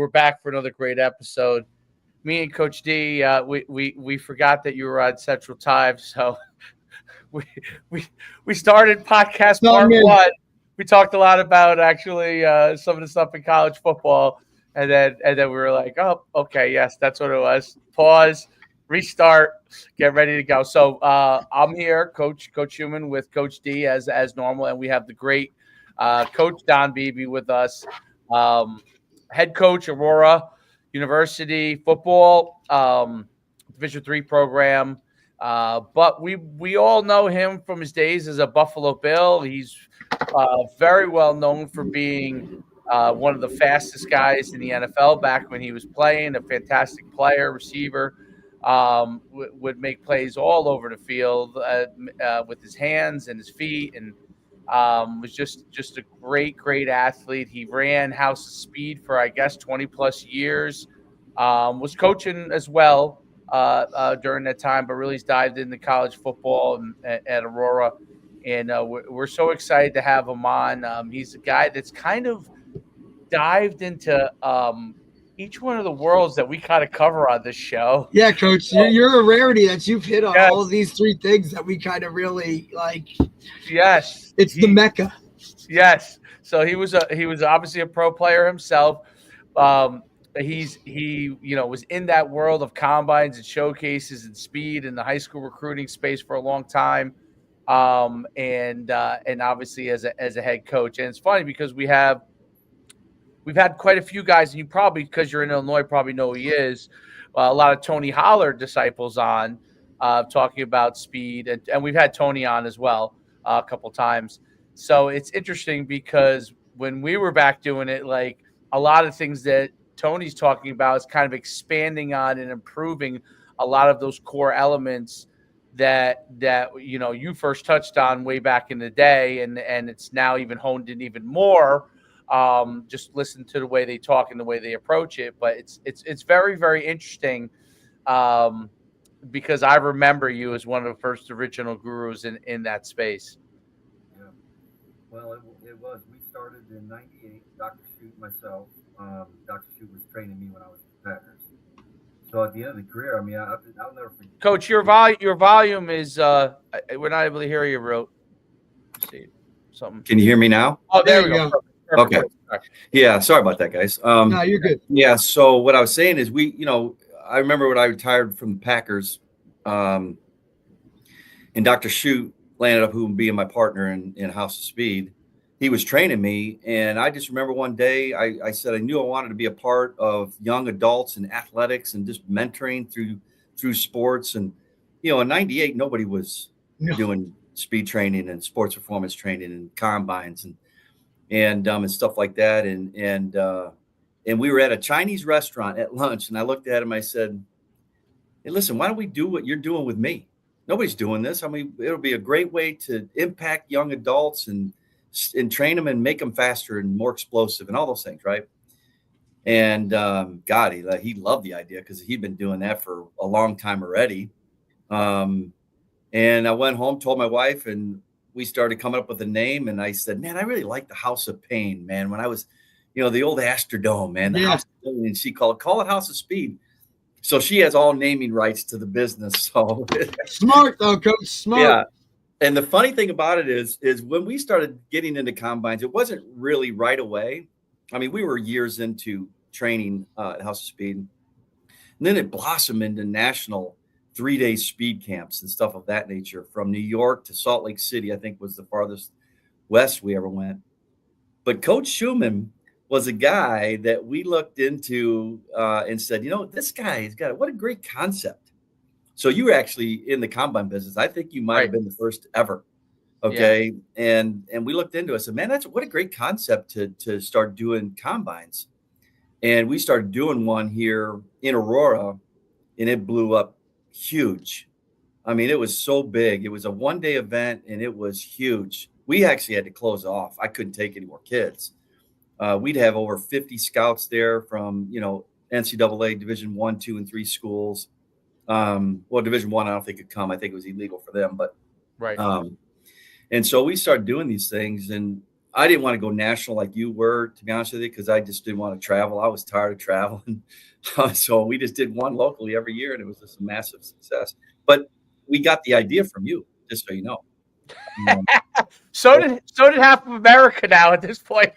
we're back for another great episode. Me and Coach D, we forgot that you were on Central Time, so we we we started podcast No, part man. one. We talked a lot about actually some of the stuff in college football, and then we were like, oh, okay, yes, that's what it was. Pause, restart, get ready to go. So I'm here, Coach Schuman, with Coach D as normal, and we have the great Coach Don Beebe with us, um, head coach Aurora University football, Division III program. But we all know him from his days as a Buffalo Bill. He's very well known for being one of the fastest guys in the NFL back when he was playing. A fantastic player, receiver, would make plays all over the field with his hands and his feet, and was just a great athlete. He ran House of Speed for I guess 20 plus years. Was coaching as well during that time, but really dived into college football at Aurora. And we're so excited to have him on. He's a guy that's kind of dived into each one of the worlds that we kind of cover on this show. Yeah, Coach, you're a rarity that you've hit on Yes. all of these three things that we kind of really like. Yes, It's the Mecca. Yes. So he was obviously a pro player himself. He was in that world of combines and showcases and speed in the high school recruiting space for a long time. And obviously as a head coach. And it's funny because we've had quite a few guys, and you probably, because you're in Illinois, probably know who he is. A lot of Tony Holler disciples on talking about speed, and we've had Tony on as well a couple times. So it's interesting because when we were back doing it, like a lot of things that Tony's talking about is kind of expanding on and improving a lot of those core elements that you first touched on way back in the day, and it's now even honed in even more. Just listen to the way they talk and the way they approach it. But it's very, very interesting because I remember you as one of the first original gurus in that space. Yeah. Well, it was. We started in '98. Dr. Shute, myself. Dr. Shute was training me when I was in Packers. So at the end of the career, I mean, I'll never forget. Coach, your volume is we're not able to hear you. Let's see something. Can you hear me now? Oh, there we go. Perfect. Okay. Yeah, sorry about that, guys. No, you're good. Yeah, so what I was saying is I remember when I retired from the Packers, and Dr. Shute landed up being my partner in House of Speed. He was training me, and I just remember one day I said I knew I wanted to be a part of young adults and athletics and just mentoring through sports. And in '98 nobody was doing speed training and sports performance training and combines and stuff like that. And we were at a Chinese restaurant at lunch, and I looked at him. I said, "Hey, listen, why don't we do what you're doing with me? Nobody's doing this. I mean, it'll be a great way to impact young adults and train them and make them faster and more explosive and all those things, right?" And God, he loved the idea because he'd been doing that for a long time already. And I went home, told my wife, and we started coming up with a name. And I said, "Man, I really like the House of Pain, man. When I was, the old Astrodome, man, the House of Pain." And she call it House of Speed. So she has all naming rights to the business. So Smart though, Coach. Smart. Yeah. And the funny thing about it is when we started getting into combines, it wasn't really right away. I mean, we were years into training at House of Speed. And then it blossomed into national 3-day speed camps and stuff of that nature, from New York to Salt Lake City, I think was the farthest west we ever went. But Coach Schuman was a guy that we looked into and said, this guy's got what a great concept. So you were actually in the combine business. I think you might have been the first ever. Okay. Yeah. And we looked into it. I said, man, what a great concept to start doing combines. And we started doing one here in Aurora, and it blew up huge. I mean, it was so big. It was a 1-day event, and it was huge. We actually had to close off. I couldn't take any more kids. We'd have over 50 scouts there from, NCAA Division I, II, and III schools. Division I, I don't think could come. I think it was illegal for them, but right. And so we started doing these things, and I didn't want to go national like you were, to be honest with you, because I just didn't want to travel. I was tired of traveling. So we just did one locally every year, and it was just a massive success. But we got the idea from you, just so you know. So did half of America now at this point.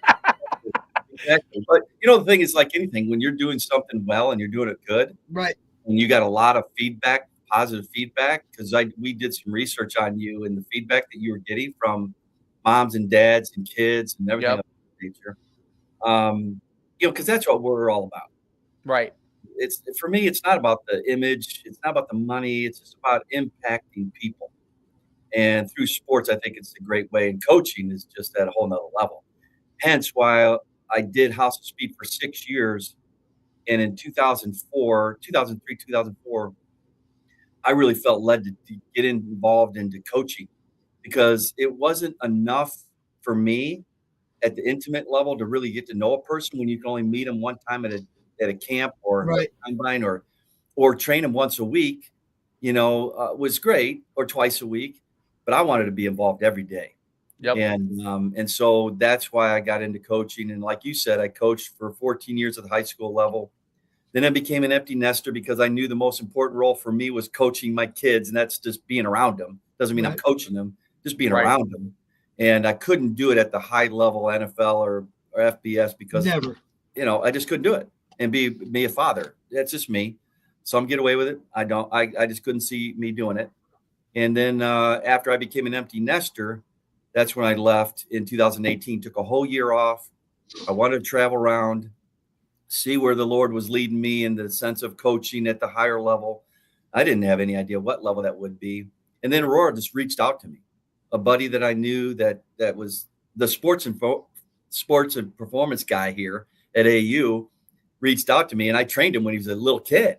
Exactly. But the thing is, like anything, when you're doing something well and you're doing it good, Right. and you got a lot of feedback, positive feedback, because we did some research on you and the feedback that you were getting from moms and dads and kids and everything Yep. of that nature. Because that's what we're all about. Right. It's for me, it's not about the image, it's not about the money, it's just about impacting people. And through sports, I think it's a great way. And coaching is just at a whole nother level. Hence why I did House of Speed for 6 years. And in 2003, 2004, I really felt led to get involved into coaching because it wasn't enough for me at the intimate level to really get to know a person when you can only meet them one time at a camp or Right. a combine or train them once a week, was great, or twice a week, but I wanted to be involved every day. Yep. And so that's why I got into coaching. And like you said, I coached for 14 years at the high school level. Then I became an empty nester because I knew the most important role for me was coaching my kids, and that's just being around them. Doesn't mean I'm Right. coaching them, just being Right. around them. And I couldn't do it at the high level NFL or FBS because Never. I just couldn't do it and be a father. That's just me. Some get away with it. I don't. I just couldn't see me doing it. And then after I became an empty nester, that's when I left in 2018. Took a whole year off. I wanted to travel around, see where the Lord was leading me in the sense of coaching at the higher level. I didn't have any idea what level that would be. And then Aurora just reached out to me, a buddy that I knew that was the sports and performance guy here at AU, reached out to me, and I trained him when he was a little kid.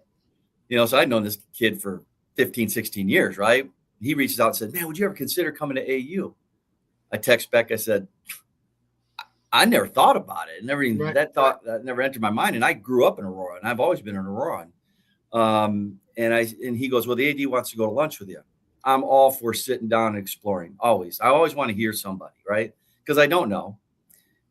So I'd known this kid for 15, 16 years, right? He reached out and said, "Man, would you ever consider coming to AU?" I text back, I said, I never thought about it. Right. That never entered my mind. And I grew up in Aurora, and I've always been in Aurora. And he goes, "Well, the AD wants to go to lunch with you." I'm all for sitting down and exploring. Always. I always want to hear somebody, right? Because I don't know.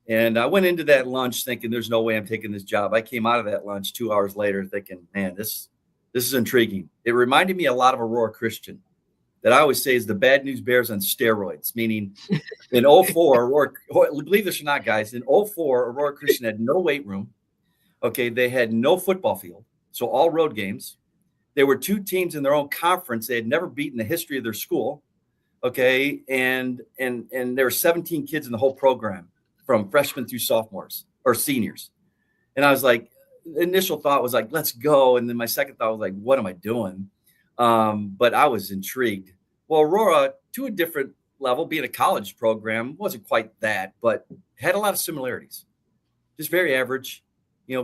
And I went into that lunch thinking there's no way I'm taking this job. I came out of that lunch 2 hours later thinking, man, this is intriguing. It reminded me a lot of Aurora Christian, that I always say is the Bad News Bears on steroids, meaning in 04, Aurora, believe this or not, guys, in 04, Aurora Christian had no weight room. Okay, they had no football field, so all road games. There were 2 teams in their own conference. They had never beaten the history of their school. Okay, and there were 17 kids in the whole program, from freshmen through sophomores or seniors. And I was like, the initial thought was like, let's go. And then my second thought was like, what am I doing? But I was intrigued. Well, Aurora, to a different level, being a college program, wasn't quite that, but had a lot of similarities. Just very average,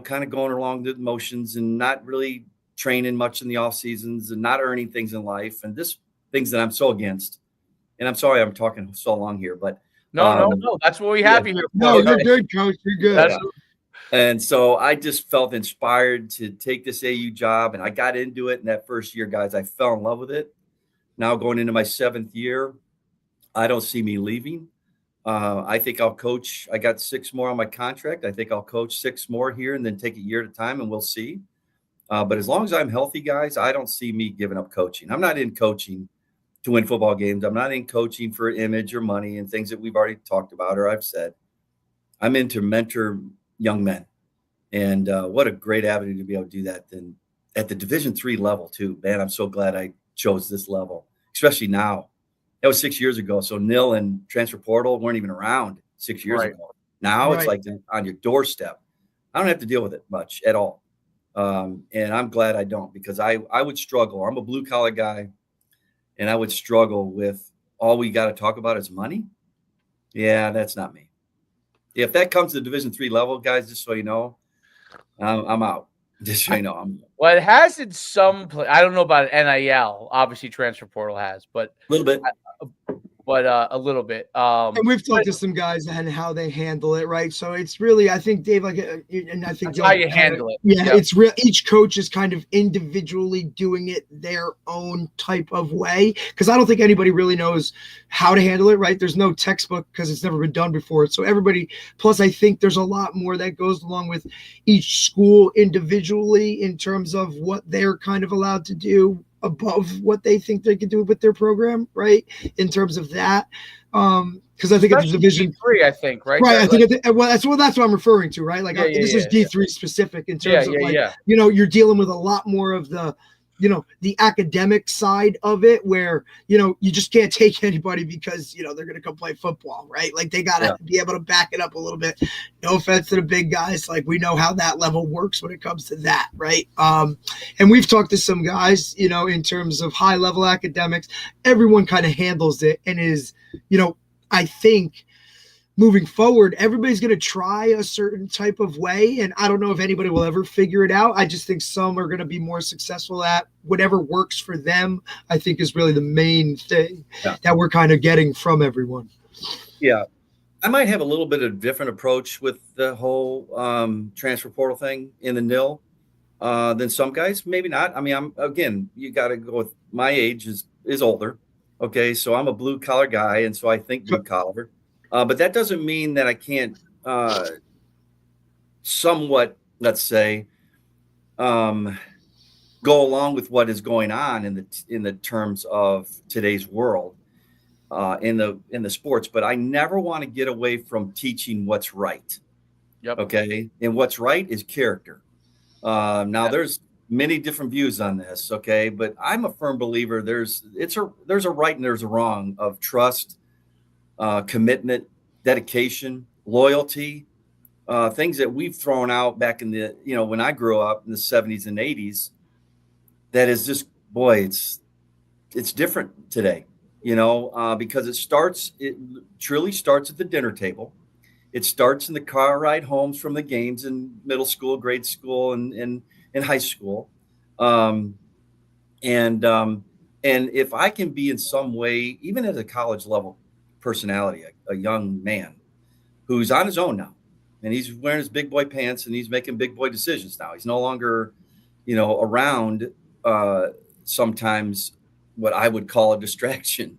kind of going along the motions and not really training much in the off seasons and not earning things in life, and just things that I'm so against. And I'm sorry I'm talking so long here, but no. That's what we have you here. No, you're good, Coach. You're good. Yeah. And so I just felt inspired to take this AU job, and I got into it in that first year, guys. I fell in love with it. Now going into my 7th year, I don't see me leaving. I think I'll coach. I got 6 more on my contract. I think I'll coach 6 more here and then take a year at a time, and we'll see. But as long as I'm healthy, guys, I don't see me giving up coaching. I'm not in coaching to win football games. I'm not in coaching for image or money and things that we've already talked about or I've said. I'm in to mentor young men. And what a great avenue to be able to do that then at the Division III level too. Man, I'm so glad I chose this level, especially now. That was 6 years ago. So NIL and transfer portal weren't even around 6 years ago. Now it's like on your doorstep. I don't have to deal with it much at all. And I'm glad I don't, because I would struggle. I'm a blue collar guy, and I would struggle with all we got to talk about is money. Yeah, that's not me. If that comes to the Division III level, guys, just so you know, I'm out. Just so you know, I'm out. Well, it has in some place. I don't know about NIL. Obviously, transfer portal has, but A little bit. but a little bit. And we've talked to some guys and how they handle it, right? So it's really, I think, Dave, like, and I think that's how you handle it. Yeah, it's real. Each coach is kind of individually doing it their own type of way, because I don't think anybody really knows how to handle it, right? There's no textbook because it's never been done before. So everybody, plus I think there's a lot more that goes along with each school individually in terms of what they're kind of allowed to do above what they think they can do with their program, right? In terms of that. Because I think it's Division D3, I think, right? Right. That's what I'm referring to, right? Like this is D3 specific in terms of you're dealing with a lot more of the, the academic side of it, where, you just can't take anybody because, they're going to come play football, right? Like they got to be able to back it up a little bit. No offense to the big guys. Like we know how that level works when it comes to that. Right. And we've talked to some guys, in terms of high level academics, everyone kind of handles it and is, I think moving forward, everybody's going to try a certain type of way. And I don't know if anybody will ever figure it out. I just think some are going to be more successful at whatever works for them, I think is really the main thing that we're kind of getting from everyone. Yeah. I might have a little bit of different approach with the whole transfer portal thing in the NIL than some guys. Maybe not. I mean, you got to go with my age is older. Okay. So I'm a blue collar guy. And so I think blue collar. But that doesn't mean that I can't somewhat, let's say, go along with what is going on in the terms of today's world in the sports. But I never want to get away from teaching what's right. Yep. Okay. And what's right is character. Now there's many different views on this. Okay. But I'm a firm believer there's a right and there's a wrong of trust, commitment, dedication, loyalty, things that we've thrown out back in the, when I grew up in the 70s and 80s, that is just, boy, it's different today, because it truly starts at the dinner table. It starts in the car ride homes from the games in middle school, grade school, and high school. And if I can be in some way, even at a college level personality, a young man who's on his own now, and he's wearing his big boy pants and he's making big boy decisions now. He's no longer, around sometimes what I would call a distraction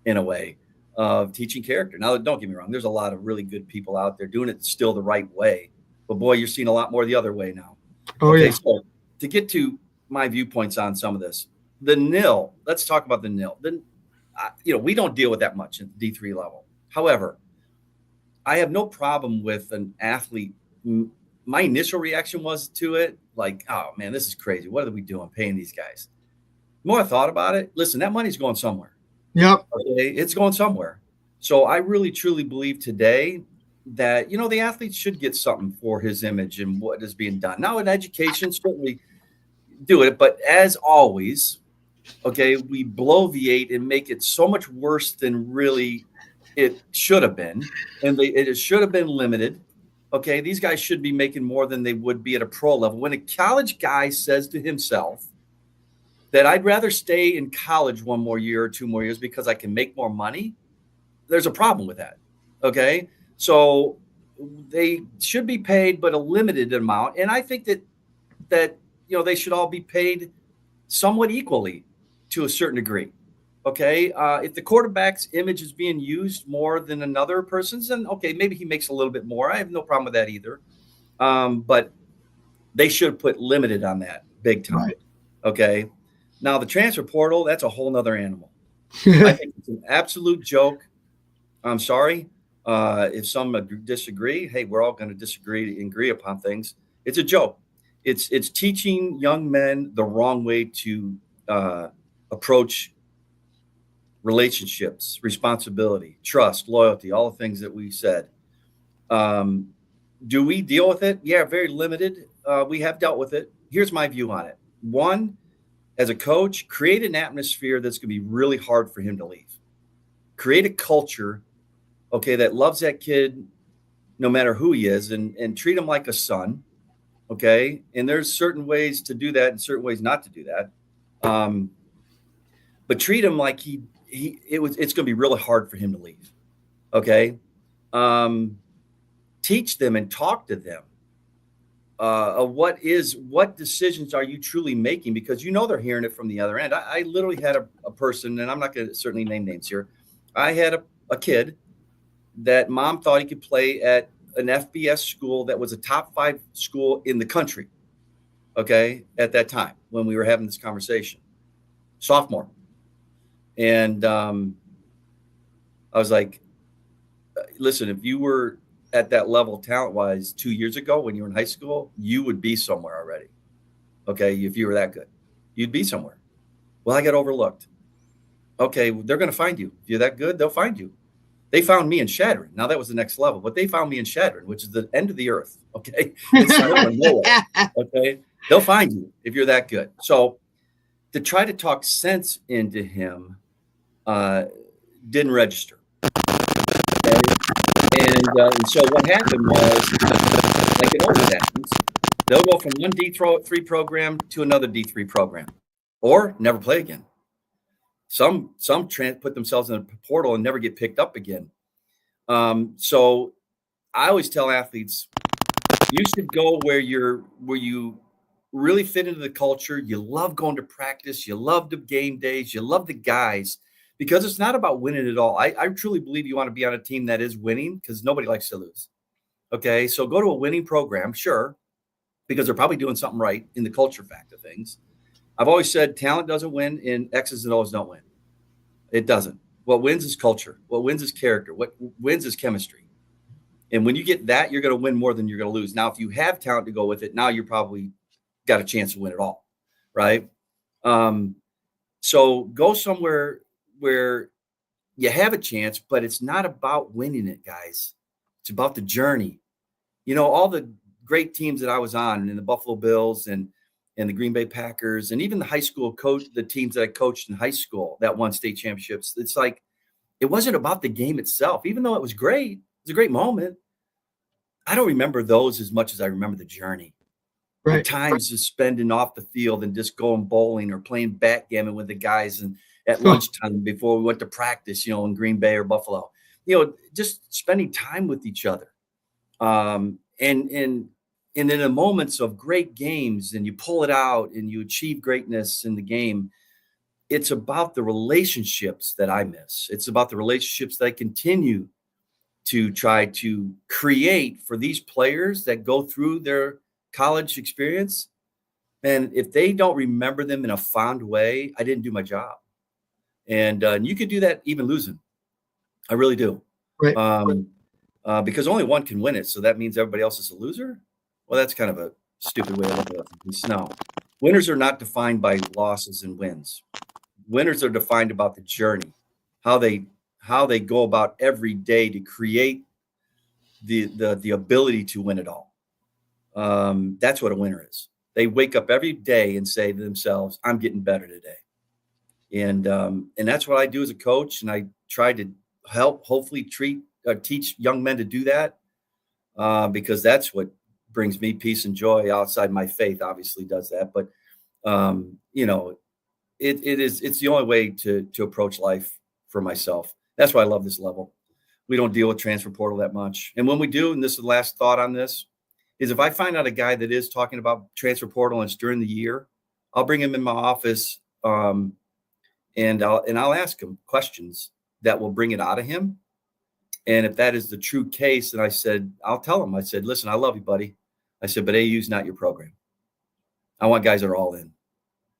in a way of teaching character. Now, don't get me wrong. There's a lot of really good people out there doing it still the right way, but boy, you're seeing a lot more the other way now. Oh, okay, yeah. So to get to my viewpoints on some of this, the NIL, let's talk about the NIL. We don't deal with that much at the D3 level. However, I have no problem with an athlete. My initial reaction was to it like, oh man, this is crazy. What are we doing paying these guys? The more I thought about it, listen, that money's going somewhere. Yep. Okay, it's going somewhere. So I really, truly believe today that, the athletes should get something for his image and what is being done. Now in education, certainly do it. But as always, okay, we bloviate and make it so much worse than really it should have been. And it should have been limited. Okay, these guys should be making more than they would be at a pro level. When a college guy says to himself that I'd rather stay in college one more year or 2 more years because I can make more money, there's a problem with that. Okay, so they should be paid, but a limited amount. And I think that they should all be paid somewhat equally to a certain degree. Okay. If the quarterback's image is being used more than another person's, then okay, maybe he makes a little bit more. I have no problem with that either. But they should put limited on that big time. Right. Okay. Now the transfer portal, that's a whole nother animal. I think it's an absolute joke. I'm sorry. If some disagree, hey, we're all going to disagree and agree upon things. It's a joke. It's teaching young men the wrong way to approach relationships, responsibility, trust, loyalty, all the things that we said. Do we deal with it? Yeah, very limited. We have dealt with it. Here's my view on it. One, as a coach, create an atmosphere that's going to be really hard for him to leave. Create a culture, okay, that loves that kid no matter who he is, and treat him like a son, okay? And there's certain ways to do that and certain ways not to do that. But treat him like it's going to be really hard for him to leave. Okay. Teach them and talk to them. What decisions are you truly making? Because they're hearing it from the other end. I literally had a person, and I'm not going to certainly name names here. I had a kid that mom thought he could play at an FBS school that was a top 5 school in the country. Okay. At that time when we were having this conversation, sophomore. And I was like, listen, if you were at that level talent-wise 2 years ago when you were in high school, you would be somewhere already. Okay, if you were that good, you'd be somewhere. Well, I got overlooked. Okay, they're going to find you. If you're that good, they'll find you. They found me in Shadron. Now that was the next level, but they found me in Shadron, which is the end of the earth. Okay, it's nowhere. Okay, they'll find you if you're that good. So to try to talk sense into him didn't register. Okay? And so what happened was, like it always happens, they'll go from one D3 program to another D3 program, or never play again. Some put themselves in a portal and never get picked up again. So I always tell athletes, you should go where you really fit into the culture. You love going to practice. You love the game days. You love the guys, because it's not about winning at all. I truly believe you want to be on a team that is winning, because nobody likes to lose. Okay, so go to a winning program, sure, because they're probably doing something right in the culture fact of things. I've always said talent doesn't win and X's and O's don't win. It doesn't. What wins is culture. What wins is character. What wins is chemistry. And when you get that, you're going to win more than you're going to lose. Now, if you have talent to go with it, now you're probably got a chance to win it all, right? So go somewhere where you have a chance, but it's not about winning it, guys. It's about the journey. All the great teams that I was on, and the Buffalo Bills and the Green Bay Packers, and even the high school the teams that I coached in high school that won state championships. It's like, it wasn't about the game itself, even though it was great. It was a great moment. I don't remember those as much as I remember the journey. Right. The times just spending off the field and just going bowling or playing backgammon with the guys and at lunchtime before we went to practice, in Green Bay or Buffalo, just spending time with each other. And in the moments of great games, and you pull it out and you achieve greatness in the game, it's about the relationships that I miss. It's about the relationships that I continue to try to create for these players that go through their college experience. And if they don't remember them in a fond way, I didn't do my job. And you could do that even losing. I really do. Right. Because only one can win it. So that means everybody else is a loser. Well, that's kind of a stupid way to look at it. No, winners are not defined by losses and wins. Winners are defined about the journey, how they go about every day to create the ability to win it all. That's what a winner is. They wake up every day and say to themselves, I'm getting better today. And that's what I do as a coach. And I try to hopefully teach young men to do that, because that's what brings me peace and joy outside my faith. Obviously does that. But, it's the only way to approach life for myself. That's why I love this level. We don't deal with transfer portal that much. And when we do, and this is the last thought on this, is if I find out a guy that is talking about transfer portal and it's during the year, I'll bring him in my office, and I'll ask him questions that will bring it out of him. And if that is the true case, then I'll tell him, I said, listen, I love you, buddy. I said, but AU's not your program. I want guys that are all in.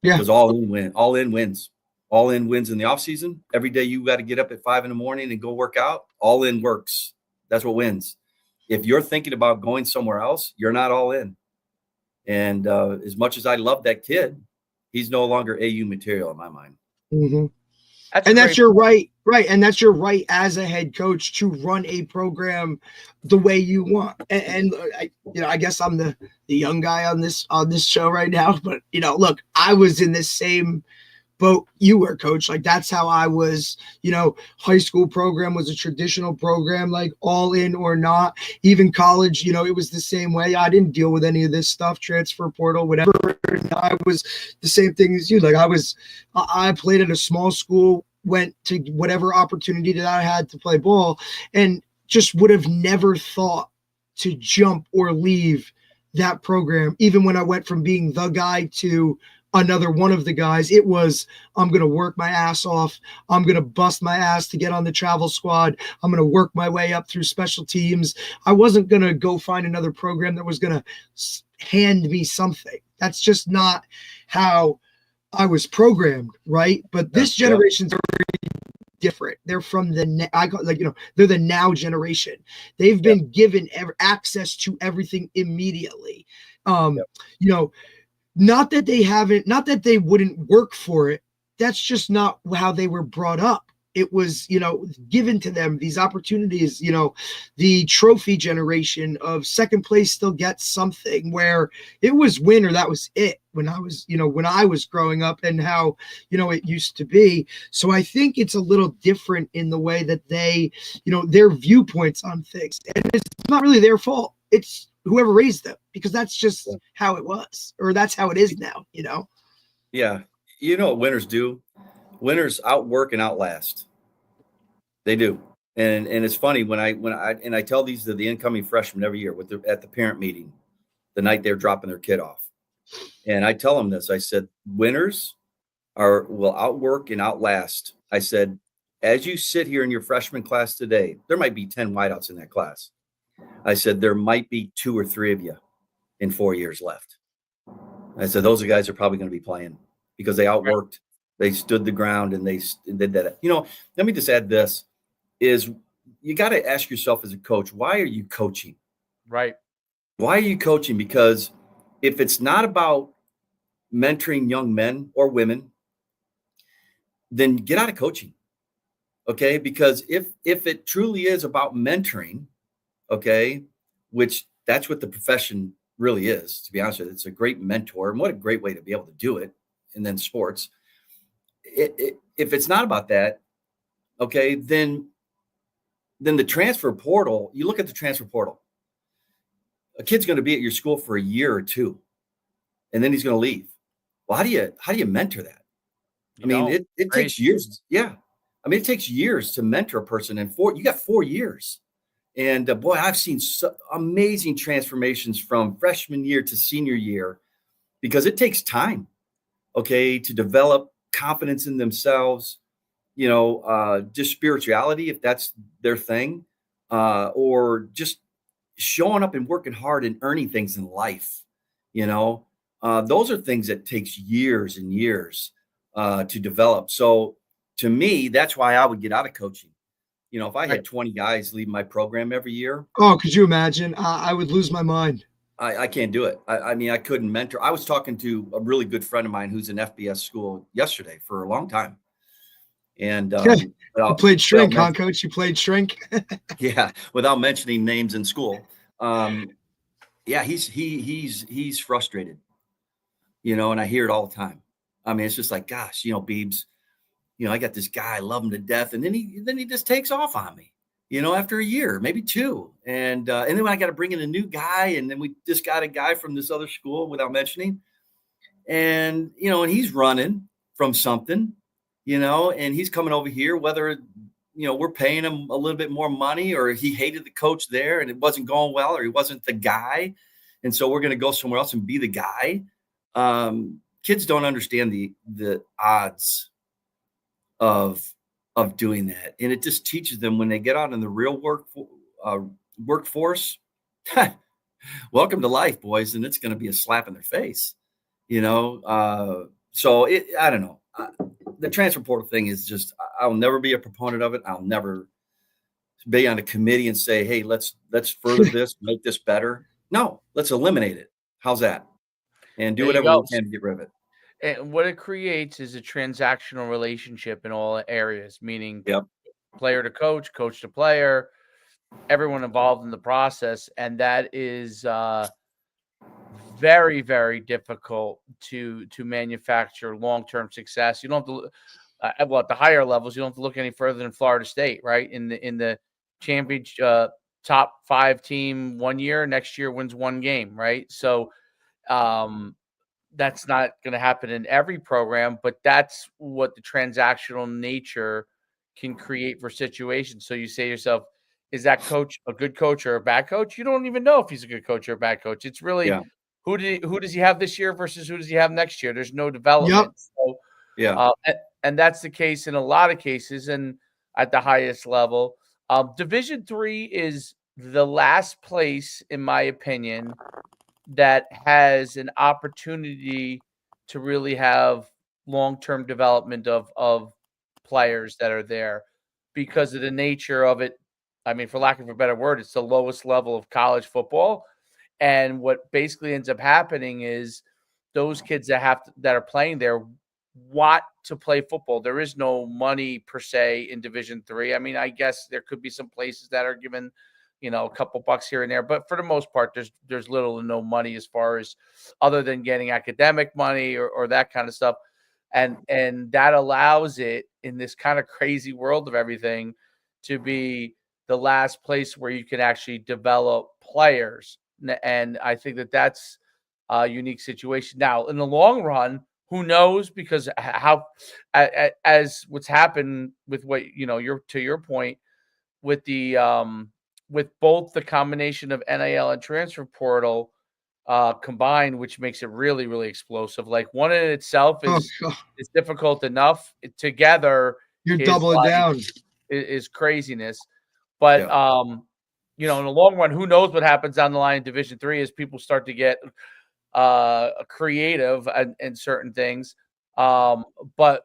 Yeah. Because all in wins. All in wins in the off season. Every day you got to get up at 5 a.m. and go work out. All in works. That's what wins. If you're thinking about going somewhere else, you're not all in. And as much as I love that kid, he's no longer AU material in my mind. Mm-hmm. That's your right. And that's your right as a head coach to run a program the way you want. And I guess I'm the young guy on this show right now, but look, I was in this same boat you were, coach. Like, that's how I was. High school program was a traditional program, like all in or not. Even college, it was the same way. I didn't deal with any of this stuff, transfer portal, whatever. I was the same thing as you. Like, I played at a small school went to whatever opportunity that I had to play ball, and just would have never thought to jump or leave that program. Even when I went from being the guy to another one of the guys, it was, I'm going to work my ass off. I'm going to bust my ass to get on the travel squad. I'm going to work my way up through special teams. I wasn't going to go find another program that was going to hand me something. That's just not how I was programmed, right? But this generation's very different. They're from they're the now generation. They've been given access to everything immediately. Not that they wouldn't work for it. That's just not how they were brought up. It was, given to them, these opportunities. The trophy generation of second place still gets something, where it was win or that was it when I was growing up, and how, it used to be. So I think it's a little different in the way that they, their viewpoints on things. And it's not really their fault. It's whoever raised them, because that's just how it was, or that's how it is now, Yeah. You know what winners do? Winners outwork and outlast. They do. And it's funny when I tell these to the incoming freshmen every year at the parent meeting, the night they're dropping their kid off. And I tell them this. I said, winners will outwork and outlast. I said, as you sit here in your freshman class today, there might be 10 wideouts in that class. I said, there might be 2 or 3 of you in 4 years left. I said, those guys are probably going to be playing because they outworked. They stood the ground and they did that. Let me just add this, is you got to ask yourself as a coach, why are you coaching? Right. Why are you coaching? Because if it's not about mentoring young men or women, then get out of coaching. Okay. Because if it truly is about mentoring, okay, which that's what the profession really is, to be honest with you. It's a great mentor, and what a great way to be able to do it. And then sports, if it's not about that, okay, then the transfer portal, you look at the transfer portal, a kid's going to be at your school for a year or 2, and then he's going to leave. Well, how do you mentor that? It takes years. Yeah. It takes years to mentor a person, and you got 4 years. And boy, I've seen amazing transformations from freshman year to senior year, because it takes time, okay, to develop confidence in themselves, just spirituality, if that's their thing, or just showing up and working hard and earning things in life. Those are things that takes years and years to develop. So to me, that's why I would get out of coaching. If I had 20 guys leave my program every year. Oh, could you imagine? I would lose my mind. I can't do it. I couldn't mentor. I was talking to a really good friend of mine who's in FBS school yesterday for a long time. And you played shrink, huh, Coach? You played shrink? Yeah, without mentioning names in school. Yeah, he's frustrated, and I hear it all the time. It's just like, gosh, Beebs, I got this guy, I love him to death, and then he just takes off on me, after a year, maybe 2. And then when I got to bring in a new guy, and then we just got a guy from this other school without mentioning, and and he's running from something, and he's coming over here, whether we're paying him a little bit more money, or he hated the coach there and it wasn't going well, or he wasn't the guy, and so we're going to go somewhere else and be the guy. Kids don't understand the odds of doing that, and it just teaches them when they get out in the real workforce. Welcome to life, boys, and it's going to be a slap in their face, So I don't know. The transfer portal thing is just, I'll never be a proponent of it. I'll never be on a committee and say, hey, let's further this, make this better. No, let's eliminate it. How's that? And do whatever we can to get rid of it. And what it creates is a transactional relationship in all areas, meaning player to coach, coach to player, everyone involved in the process. And that is very, very difficult to manufacture long-term success. You don't have to, at the higher levels, you don't have to look any further than Florida State, right? In the championship, top 5 team one year, next year wins 1 game, right? So That's not going to happen in every program, but that's what the transactional nature can create for situations. So you say to yourself, is that coach a good coach or a bad coach? You don't even know if he's a good coach or a bad coach. It's really who does he have this year versus who does he have next year? There's no development. So, and that's the case in a lot of cases and at the highest level. Division III is the last place, in my opinion, that has an opportunity to really have long-term development of players that are there because of the nature of it. I mean, for lack of a better word, it's the lowest level of college football. And what basically ends up happening is those kids that are playing there want to play football. There is no money per se in Division III. I mean, I guess there could be some places that are given a couple bucks here and there, but for the most part, there's little to no money as far as other than getting academic money or that kind of stuff. And that allows it in this kind of crazy world of everything to be the last place where you can actually develop players. And I think that's a unique situation. Now, in the long run, who knows? Because as what's happened with what, to your point with the, with both the combination of NIL and transfer portal combined, which makes it really, really explosive. Like one in itself is difficult enough. Together, you're doubling down. Is craziness. But in the long run, who knows what happens down the line in Division III as people start to get creative and certain things. But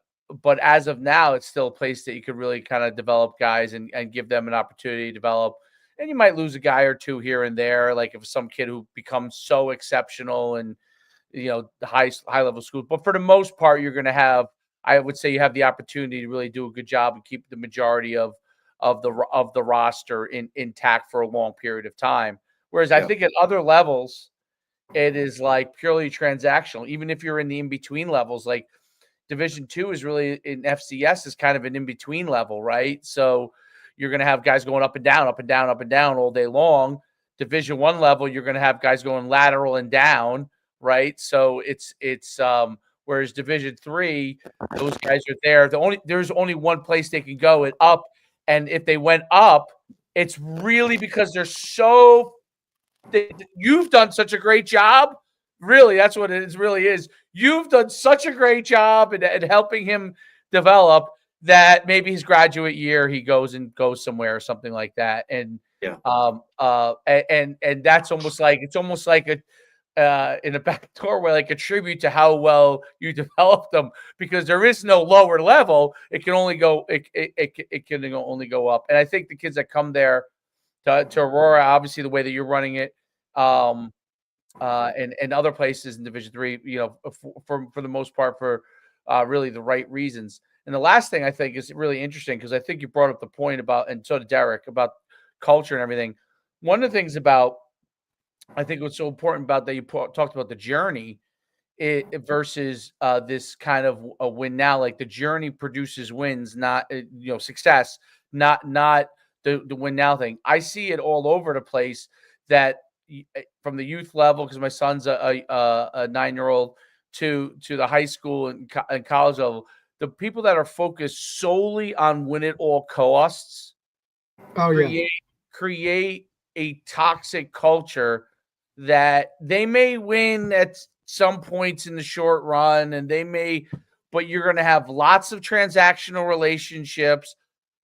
as of now, it's still a place that you could really kind of develop guys and give them an opportunity to develop. And you might lose a guy or two here and there, like if some kid who becomes so exceptional and, the high level schools. But for the most part, you're going to have, I would say you have the opportunity to really do a good job and keep the majority of the roster intact for a long period of time. Whereas I think at other levels, it is like purely transactional. Even if you're in the in-between levels, like Division II is really in FCS is kind of an in-between level, right? So you're going to have guys going up and down, up and down, up and down all day long. Division I level, you're going to have guys going lateral and down, right? So it's whereas Division III, those guys are there. There's only one place they can go, up. And if they went up, it's really because you've done such a great job. Really, that's what it really is. You've done such a great job in helping him develop that maybe his graduate year he goes somewhere or something like that. And and that's almost like in a back doorway, like a tribute to how well you developed them, because there is no lower level. It can only go it can only go up. And I think the kids that come there to Aurora, obviously the way that you're running it, and other places in Division III, for the most part, for really the right reasons. And the last thing I think is really interesting, because I think you brought up the point about, and so did Derek, about culture and everything. One of the things about, I think what's so important about that you talked about the journey versus this kind of a win now. Like the journey produces wins, not success, not the win now thing. I see it all over the place, that from the youth level, because my son's a 9-year-old, to the high school and college level, the people that are focused solely on win at all costs create a toxic culture that they may win at some points in the short run, and but you're going to have lots of transactional relationships,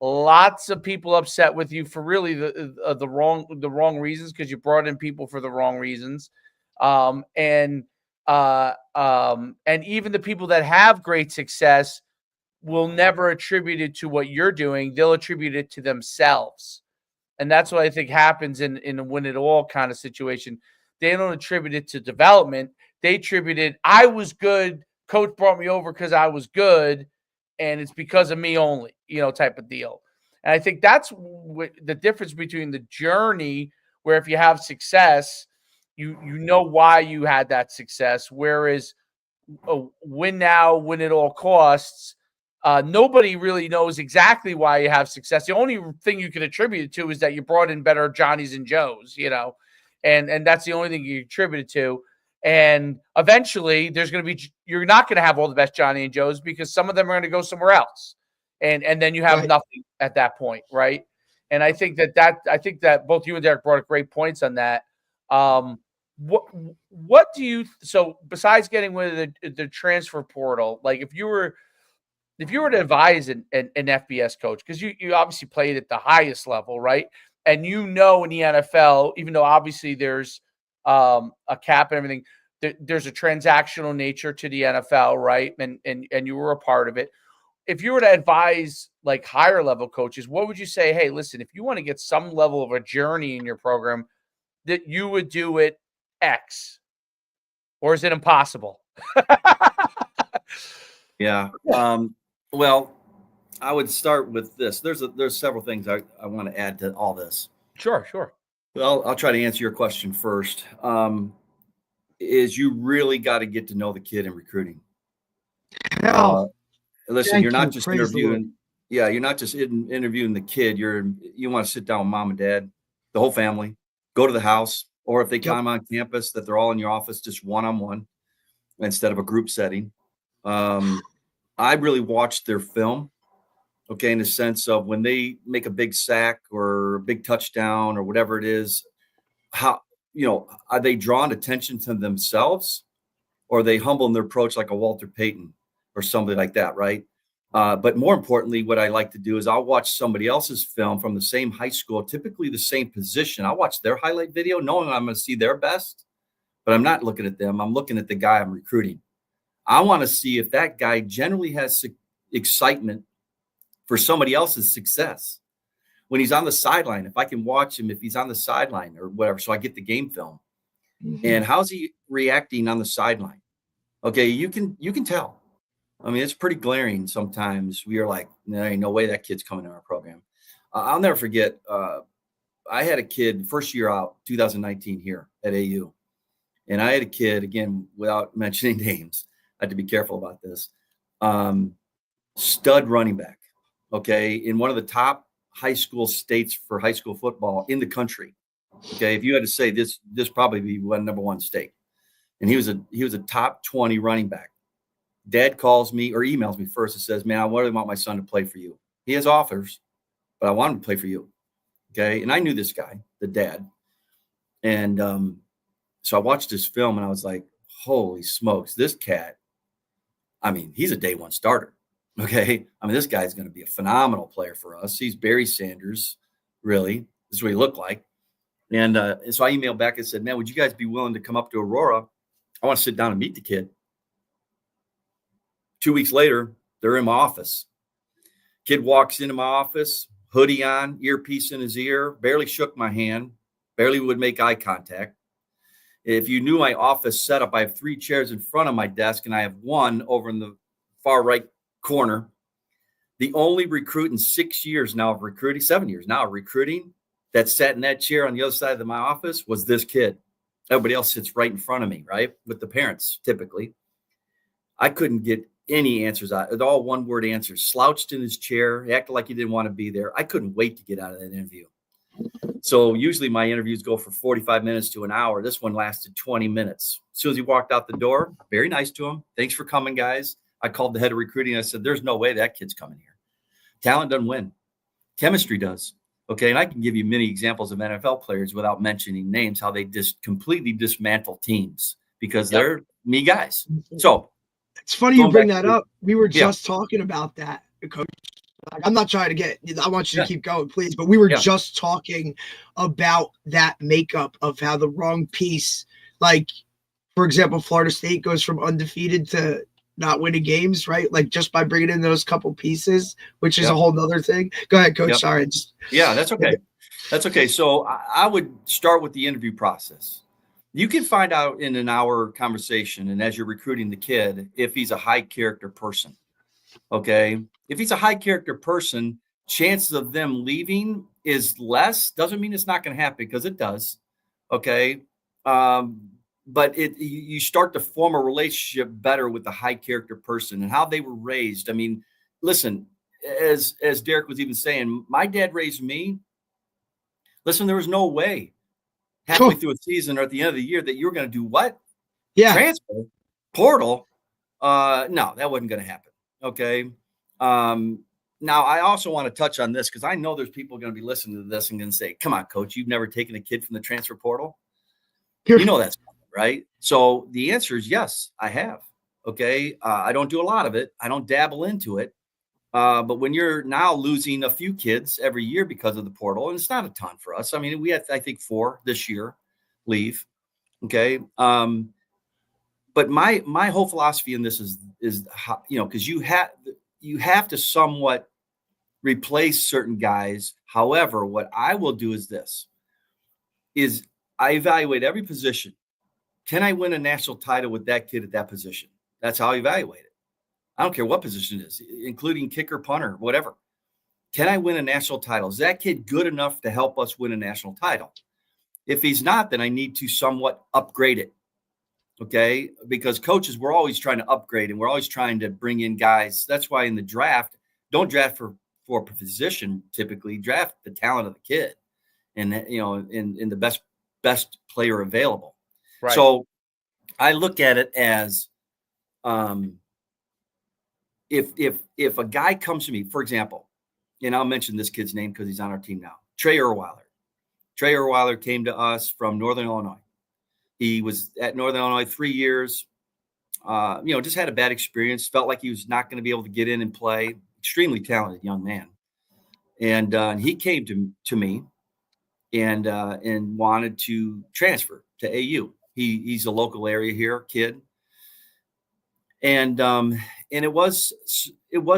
lots of people upset with you for really the wrong reasons, because you brought in people for the wrong reasons, and even the people that have great success will never attribute it to what you're doing. They'll attribute it to themselves, and that's what I think happens in a win it all kind of situation. They don't attribute it to development. They attribute it, I was good, coach brought me over because I was good, and it's because of me only, type of deal. And I think that's the difference between the journey, where if you have success, you know why you had that success, whereas win now, win at all costs, nobody really knows exactly why you have success. The only thing you can attribute it to is that you brought in better Johnnies and Joes, and that's the only thing you attribute it to. And eventually you're not going to have all the best Johnny and Joes because some of them are going to go somewhere else. And then you have nothing at that point. Right. And I think that both you and Derek brought up great points on that. What do you, so besides getting with the transfer portal, like if you were to advise an FBS coach, because you obviously played at the highest level, right? And in the NFL, even though obviously there's a cap and everything, there's a transactional nature to the NFL, right? And you were a part of it. If you were to advise like higher level coaches, what would you say? Hey, listen, if you want to get some level of a journey in your program, that you would do it X, or is it impossible? Yeah. Well, I would start with this. There's several things I want to add to all this. Sure. Well, I'll try to answer your question first. Is you really got to get to know the kid in recruiting. Listen, you're not just interviewing. Yeah, you're not just interviewing the kid. You want to sit down with mom and dad, the whole family, go to the house, or if they come on campus, that they're all in your office, just one-on-one instead of a group setting. I really watched their film, okay, in the sense of when they make a big sack or a big touchdown or whatever it is, how, are they drawing attention to themselves, or are they humble in their approach like a Walter Payton or somebody like that, right? But more importantly, what I like to do is I'll watch somebody else's film from the same high school, typically the same position. I'll watch their highlight video knowing I'm going to see their best, but I'm not looking at them. I'm looking at the guy I'm recruiting. I want to see if that guy generally has excitement for somebody else's success. When he's on the sideline, if I can watch him, if he's on the sideline or whatever, so I get the game film. Mm-hmm. And how's he reacting on the sideline? Okay, you can tell. I mean, it's pretty glaring sometimes. We are like, there ain't no way that kid's coming to our program. I'll never forget, I had a kid first year out, 2019 here at AU. And I had a kid, again, without mentioning names, I had to be careful about this, stud running back, okay, in one of the top high school states for high school football in the country. Okay, if you had to say this probably be number one state. And he was a top 20 running back. Dad calls me or emails me first and says, man, I really want my son to play for you. He has offers, but I want him to play for you. Okay. And I knew this guy, the dad. And so I watched this film and I was like, holy smokes, this cat, I mean, he's a day one starter. Okay. I mean, this guy's going to be a phenomenal player for us. He's Barry Sanders, really. This is what he looked like. And so I emailed back and said, man, would you guys be willing to come up to Aurora? I want to sit down and meet the kid. 2 weeks later, they're in my office. Kid walks into my office, hoodie on, earpiece in his ear, barely shook my hand, barely would make eye contact. If you knew my office setup, I have 3 chairs in front of my desk, and I have one over in the far right corner. The only recruit in 6 years now of recruiting, 7 years now of recruiting, that sat in that chair on the other side of my office was this kid. Everybody else sits right in front of me, right, with the parents typically. I couldn't get any answers out. It's all one-word answers. Slouched in his chair, acted like he didn't want to be there. I couldn't wait to get out of that interview. So usually my interviews go for 45 minutes to an hour. This one lasted 20 minutes. As soon as he walked out the door, very nice to him. Thanks for coming, guys. I called the head of recruiting. I said, there's no way that kid's coming here. Talent doesn't win. Chemistry does. Okay, and I can give you many examples of NFL players without mentioning names, how they just completely dismantle teams because they're me guys. So it's funny you bring that up. We were just talking about that, Coach. I'm not trying to get – I want you to keep going, please. But we were just talking about that makeup of how the wrong piece – like, for example, Florida State goes from undefeated to not winning games, right? Like, just by bringing in those couple pieces, which is a whole nother thing. Go ahead, Coach. Sorry. That's okay. That's okay. So I would start with the interview process. You can find out in an hour conversation, and as you're recruiting the kid, if he's a high character person. Okay. If he's a high character person, chances of them leaving is less. Doesn't mean it's not going to happen, because it does. Okay. But you start to form a relationship better with the high character person and how they were raised. I mean, listen, as Derek was even saying, my dad raised me. Listen, there was no way halfway through a season or at the end of the year that you were going to do what? Yeah. Transfer portal. No, that wasn't going to happen. Okay. Now I also want to touch on this because I know there's people going to be listening to this and going to say, come on, coach, you've never taken a kid from the transfer portal. You know that's right. So the answer is yes, I have. Okay. I don't do a lot of it. I don't dabble into it. But when you're now losing a few kids every year because of the portal, and it's not a ton for us. I mean, we had, I think, 4 this year leave. Okay. But my whole philosophy in this is how, because you have to somewhat replace certain guys. However, what I will do is this: is I evaluate every position. Can I win a national title with that kid at that position? That's how I evaluate it. I don't care what position it is, including kicker, punter, whatever. Can I win a national title? Is that kid good enough to help us win a national title? If he's not, then I need to somewhat upgrade it. Okay. Because coaches, we're always trying to upgrade and we're always trying to bring in guys. That's why in the draft, don't draft for a position. Typically draft the talent of the kid and, in the best player available. Right. So I look at it as, if a guy comes to me, for example, and I'll mention this kid's name because he's on our team now, Trey Erweiler. Trey Erweiler came to us from Northern Illinois. He was at Northern Illinois 3 years, just had a bad experience, felt like he was not going to be able to get in and play. Extremely talented young man. And he came to me and wanted to transfer to AU. He's a local area here kid. And it was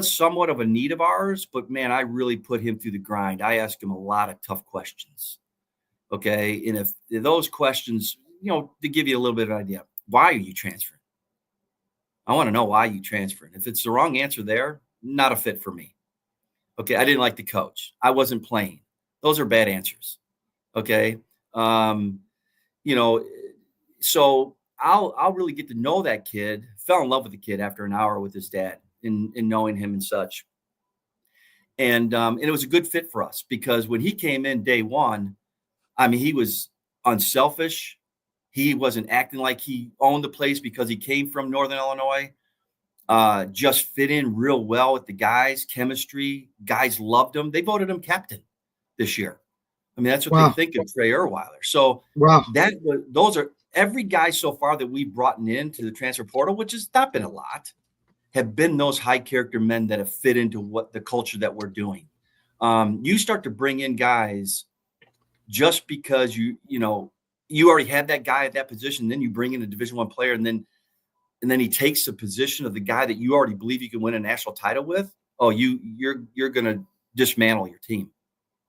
somewhat of a need of ours, but man, I really put him through the grind. I asked him a lot of tough questions. Okay. And if those questions, to give you a little bit of an idea, why are you transferring? I want to know why you transferring. If it's the wrong answer there, not a fit for me. Okay. I didn't like the coach. I wasn't playing. Those are bad answers. Okay. So I'll really get to know that kid. Fell in love with the kid after an hour with his dad and knowing him and such. And it was a good fit for us because when he came in day one, I mean, he was unselfish. He wasn't acting like he owned the place because he came from Northern Illinois. Just fit in real well with the guys, chemistry. Guys loved him. They voted him captain this year. I mean, that's what they think of Trey Erweiler. So those are every guy so far that we've brought into the transfer portal, which has not been a lot, have been those high character men that have fit into what the culture that we're doing. You start to bring in guys just because you already had that guy at that position. Then you bring in a Division I player, and then he takes the position of the guy that you already believe you can win a national title with. Oh, you're going to dismantle your team.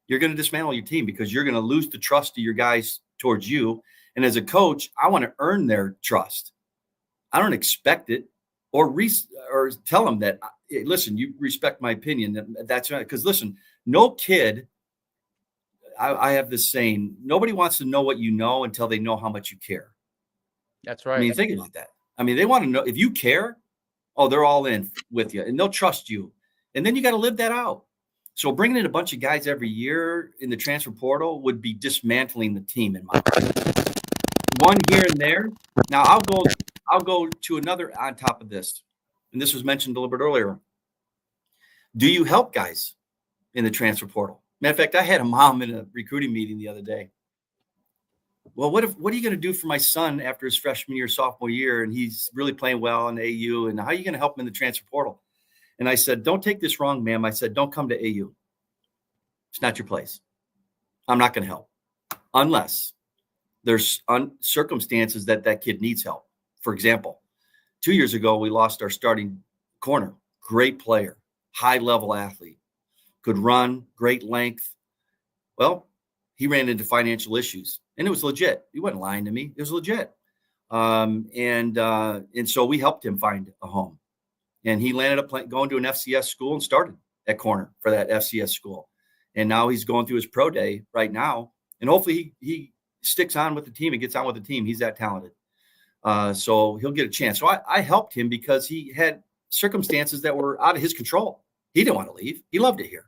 You're going to dismantle your team because you're going to lose the trust of your guys towards you. And as a coach, I want to earn their trust. I don't expect it or tell them that, hey, listen, you respect my opinion. That's right. Because listen, no kid. I have this saying, nobody wants to know what you know until they know how much you care. That's right. I mean, think about that. I mean, they want to know if you care, they're all in with you and they'll trust you. And then you got to live that out. So bringing in a bunch of guys every year in the transfer portal would be dismantling the team in my opinion. One here and there. Now I'll go to another on top of this. And this was mentioned a little bit earlier. Do you help guys in the transfer portal? Matter of fact, I had a mom in a recruiting meeting the other day. Well, what are you going to do for my son after his freshman year, sophomore year, and he's really playing well in AU, and how are you going to help him in the transfer portal? And I said, don't take this wrong, ma'am. I said, don't come to AU. It's not your place. I'm not going to help unless there's circumstances that kid needs help. For example, 2 years ago, we lost our starting corner, great player, high-level athlete. Could run, great length. Well, he ran into financial issues, and it was legit. He wasn't lying to me. It was legit. And so we helped him find a home. And he landed up going to an FCS school and started at corner for that FCS school. And now he's going through his pro day right now. And hopefully he sticks on with the team and gets on with the team. He's that talented. So he'll get a chance. So I helped him because he had circumstances that were out of his control. He didn't want to leave. He loved it here.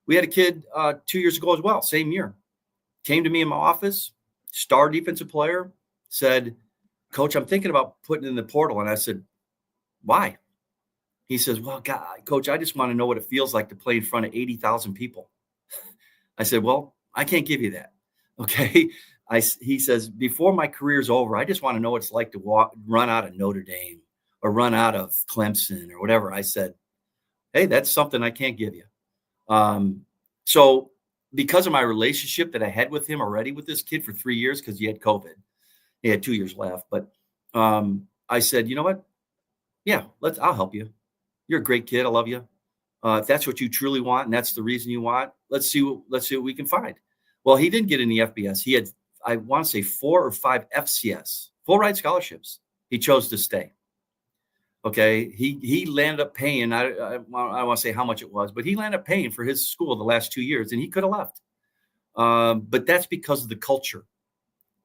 We had a kid 2 years ago as well, same year. Came to me in my office, star defensive player, said, Coach, I'm thinking about putting in the portal. And I said, why? He says, well, God, Coach, I just want to know what it feels like to play in front of 80,000 people. I said, well, I can't give you that. Okay. He says, before my career's over, I just want to know what it's like to run out of Notre Dame or run out of Clemson or whatever. I said, hey, that's something I can't give you. So because of my relationship that I had with him already with this kid for 3 years, because he had COVID, he had 2 years left. But I said, you know what? Yeah, I'll help you. You're a great kid. I love you. If that's what you truly want and that's the reason you want, let's see what we can find. Well, he didn't get in the FBS. He had, I want to say, 4 or 5 FCS, full ride scholarships. He chose to stay. Okay. He landed up paying, I don't want to say how much it was, but he landed up paying for his school the last 2 years, and he could have left. But that's because of the culture.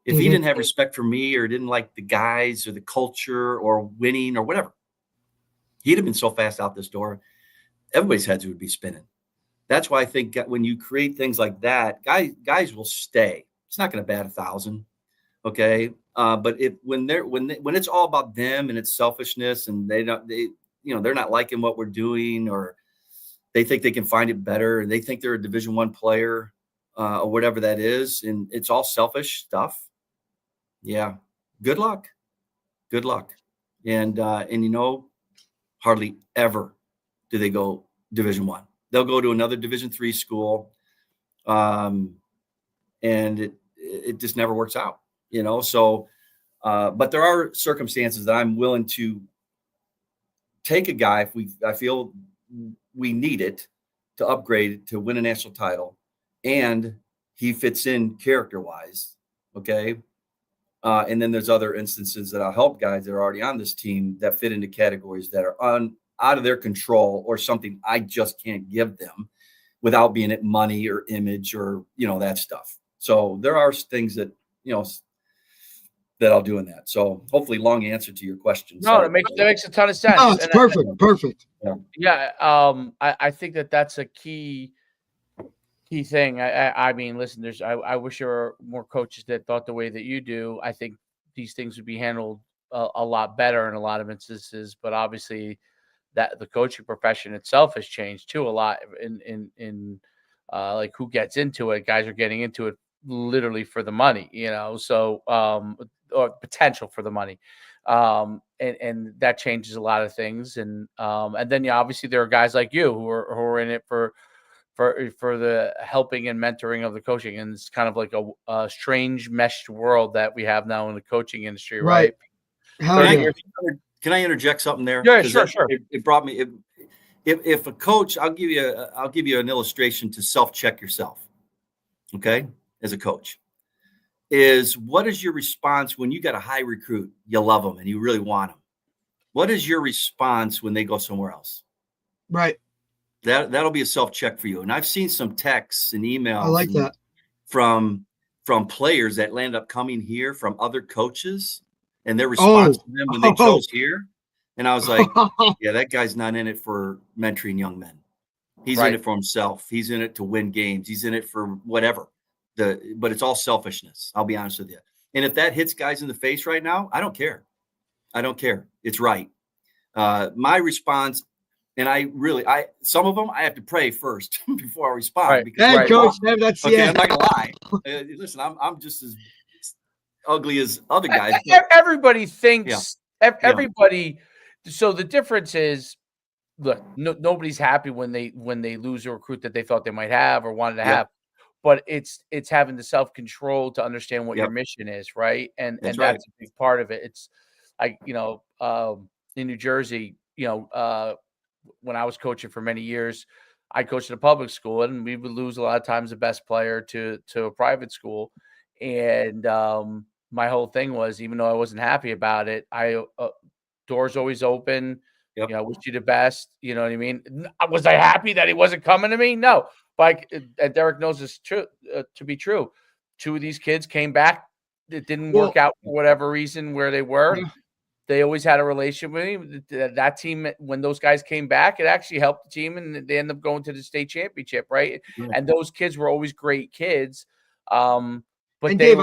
If he didn't have respect for me or didn't like the guys or the culture or winning or whatever, he'd have been so fast out this door, everybody's heads would be spinning. That's why I think when you create things like that, guys will stay. It's not going to bat 1,000. Okay. But when it's all about them and it's selfishness and they're not liking what we're doing, or they think they can find it better, and they think they're a Division I player, or whatever that is, and it's all selfish stuff. Yeah. Good luck. And hardly ever do they go Division I. They'll go to another Division III school. And it just never works out, So, but there are circumstances that I'm willing to take a guy if I feel we need it to upgrade to win a national title, and he fits in character-wise. Okay. And then there's other instances that I'll help guys that are already on this team that fit into categories that are out of their control or something I just can't give them without being it money or image or, that stuff. So there are things that, that I'll do in that. So hopefully long answer to your question. No, that makes a ton of sense. Oh, it's perfect. Yeah. I think that's a key thing. I mean, listen, I wish there were more coaches that thought the way that you do. I think these things would be handled a lot better in a lot of instances, but obviously that the coaching profession itself has changed too a lot in like who gets into it. Guys are getting into it literally for the money, so or potential for the money. And that changes a lot of things. And then obviously there are guys like you who are in it for the helping and mentoring of the coaching. And it's kind of like a strange meshed world that we have now in the coaching industry, right? Can I interject something there? Yeah, sure. It brought me. If a coach, I'll give you an illustration to self-check yourself. Okay, as a coach, what is your response when you got a high recruit, you love them and you really want them? What is your response when they go somewhere else? Right. That'll be a self-check for you. And I've seen some texts and emails I like that from players that land up coming here from other coaches, and their response to them when they chose here. And I was like, yeah, that guy's not in it for mentoring young men. He's in it for himself. He's in it to win games. He's in it for whatever. But it's all selfishness. I'll be honest with you. And if that hits guys in the face right now, I don't care. It's right. My response, and some of them I have to pray first before I respond. Right. Because, Coach, that's I'm not gonna lie. Listen, I'm just as ugly as other guys. Everybody thinks everybody. So the difference is, look, nobody's happy when they lose a recruit that they thought they might have or wanted to have, but it's having the self-control to understand what your mission is, right? And that's a big part of it. It's like, in New Jersey, when I was coaching for many years, I coached at a public school, and we would lose a lot of times the best player to a private school. And my whole thing was, even though I wasn't happy about it, doors always open. I wish you the best. You know what I mean? Was I happy that he wasn't coming to me? No. But Derek knows this to be true. 2 of these kids came back. It didn't work out for whatever reason where they were. Yeah. They always had a relationship with him. That team, when those guys came back, it actually helped the team, and they ended up going to the state championship, right? And those kids were always great kids. But and Dave,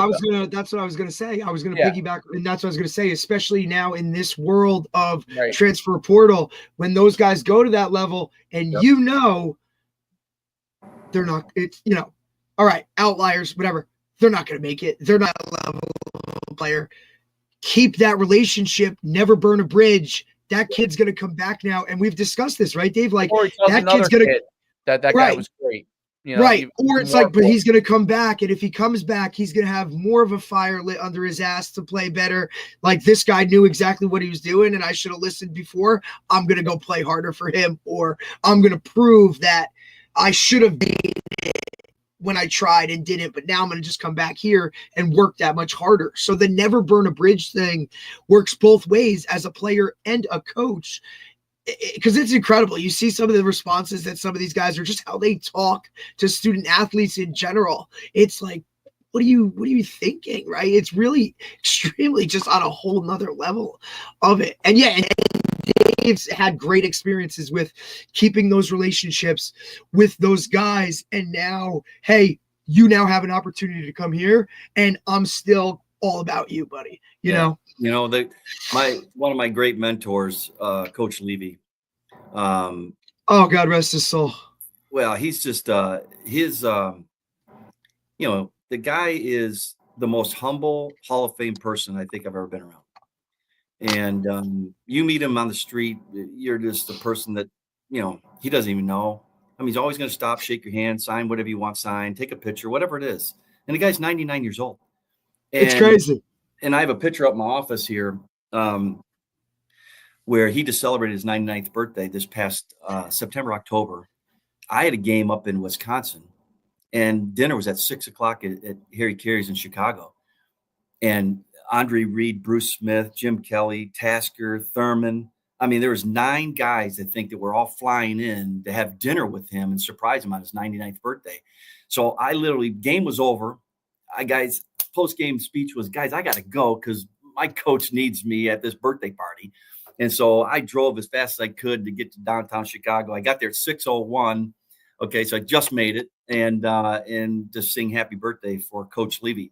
that's what I was gonna say. I was gonna piggyback, and that's what I was gonna say, especially now in this world of transfer portal, when those guys go to that level, and they're not, it's all right, outliers, whatever. They're not gonna make it. They're not a level player. Keep that relationship, never burn a bridge. That kid's gonna come back now, and we've discussed this, right, Dave? Like that kid's gonna that guy was great. Right. Or it's like, but he's going to come back. And if he comes back, he's going to have more of a fire lit under his ass to play better. Like, this guy knew exactly what he was doing, and I should have listened before. I'm going to go play harder for him, or I'm going to prove that I should have made it when I tried and didn't, but now I'm going to just come back here and work that much harder. So the never burn a bridge thing works both ways as a player and a coach. Because it's incredible. You see some of the responses that some of these guys are, just how they talk to student athletes in general. It's like, what are you thinking, right? It's really extremely just on a whole nother level of it. And and Dave's had great experiences with keeping those relationships with those guys. And now, hey, you now have an opportunity to come here, and I'm still all about you, buddy. You know? One of my great mentors, Coach Levy. God rest his soul. Well, he's just the guy is the most humble Hall of Fame person I think I've ever been around. And you meet him on the street, you're just a person that he doesn't even know. I mean, he's always going to stop, shake your hand, sign whatever you want, sign, take a picture, whatever it is. And the guy's 99 years old. It's crazy. And I have a picture up in my office here where he just celebrated his 99th birthday this past September, October. I had a game up in Wisconsin, and dinner was at 6:00 at Harry Carey's in Chicago. And Andre Reed, Bruce Smith, Jim Kelly, Tasker, Thurman. I mean, there was 9 guys, I think, that were all flying in to have dinner with him and surprise him on his 99th birthday. So I literally, game was over. Post-game speech was, guys, I got to go because my coach needs me at this birthday party. And so I drove as fast as I could to get to downtown Chicago. I got there at 6:01. Okay, so I just made it, and to sing happy birthday for Coach Levy.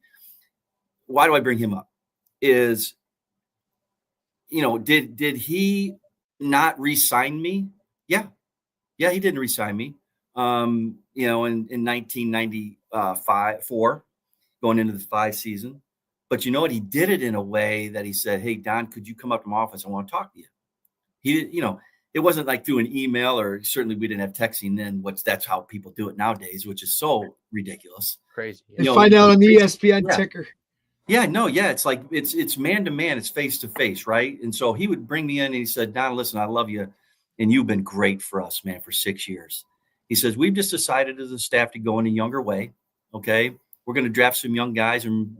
Why do I bring him up? Did he not re-sign me? Yeah, he didn't re-sign me. In 1994. Going into the 5 season. But you know what? He did it in a way that he said, hey, Don, could you come up to my office? I want to talk to you. He did, it wasn't like through an email, or certainly we didn't have texting then, that's how people do it nowadays, which is so ridiculous. Crazy. You find out on the ESPN ticker. Yeah, no, yeah. It's like, it's man to man, it's face to face. Right. And so he would bring me in and he said, Don, listen, I love you. And you've been great for us, man, for 6 years. He says, we've just decided as a staff to go in a younger way. Okay. We're going to draft some young guys and,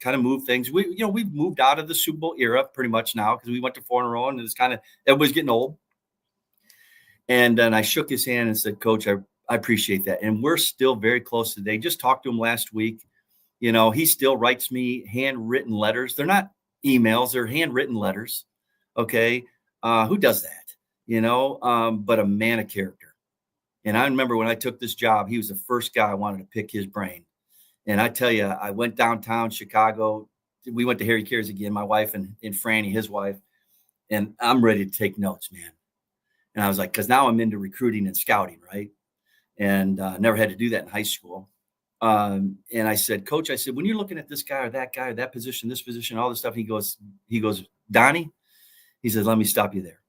kind of move things. We've moved out of the Super Bowl era pretty much now because we went to 4 in a row and it's kind of, everybody's getting old. And then I shook his hand and said, Coach, I appreciate that. And we're still very close today. Just talked to him last week. He still writes me handwritten letters. They're not emails, they're handwritten letters. Okay. Who does that? But a man of character. And I remember when I took this job, he was the first guy I wanted to pick his brain. And I tell you, I went downtown Chicago. We went to Harry Carey's again, my wife and Franny, his wife. And I'm ready to take notes, man. And I was like, because now I'm into recruiting and scouting, right? And never had to do that in high school. And I said, Coach, when you're looking at this guy or that position, this position, all this stuff, he goes, Donnie, he says, let me stop you there.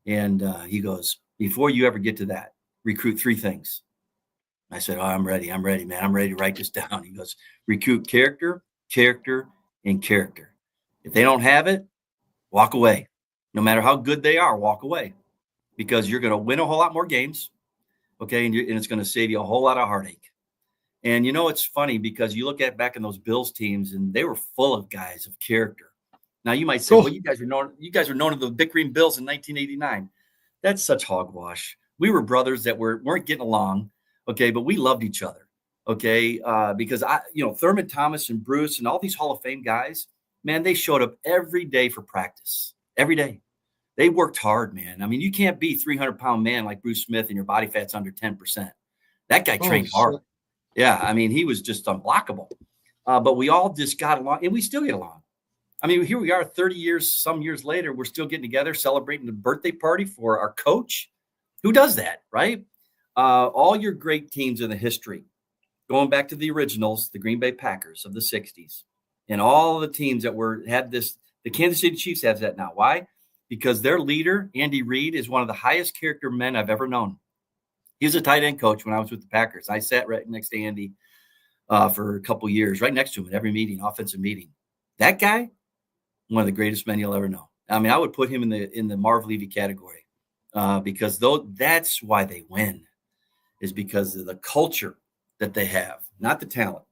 And he goes, before you ever get to that, recruit 3 things. I said, I'm ready, man. I'm ready to write this down. He goes, recruit character, and character. If they don't have it, walk away. No matter how good they are, walk away. Because you're going to win a whole lot more games, okay? And it's going to save you a whole lot of heartache. And it's funny because you look back in those Bills teams, and they were full of guys of character. Now you might say, well, you guys are known as the Big Green Bills in 1989. That's such hogwash. We were brothers that weren't getting along. Okay, but we loved each other. Okay, because Thurman Thomas and Bruce and all these Hall of Fame guys, man, they showed up every day for practice. Every day, they worked hard, man. I mean, you can't be 300-pound man like Bruce Smith and your body fat's under 10%. That guy trained hard. Yeah, I mean, he was just unblockable. but we all just got along, and we still get along. I mean, here we are 30 years, some years later, we're still getting together, celebrating the birthday party for our coach. Who does that, right? All your great teams in the history, going back to the originals, the Green Bay Packers of the 60s, and all the teams that had this, the Kansas City Chiefs has that now. Why? Because their leader, Andy Reid, is one of the highest character men I've ever known. He was a tight end coach when I was with the Packers. I sat right next to Andy for a couple years, right next to him at every meeting, offensive meeting. That guy, one of the greatest men you'll ever know. I mean, I would put him in the Marv Levy category because that's why they win, is because of the culture that they have, not the talent.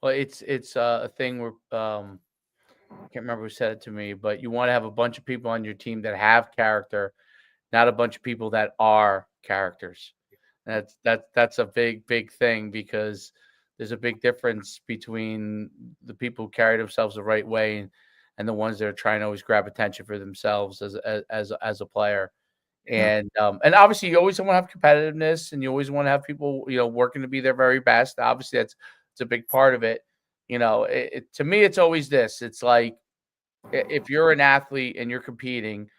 Well, it's a thing where I can't remember who said it to me, but you want to have a bunch of people on your team that have character, not a bunch of people that are characters. That's a big thing, because there's a big difference between the people who carry themselves the right way and the ones that are trying to always grab attention for themselves as a player. And obviously you always want to have competitiveness, and you always want to have people, working to be their very best. Obviously it's a big part of it. To me, it's always this. It's like, if you're an athlete and you're competing,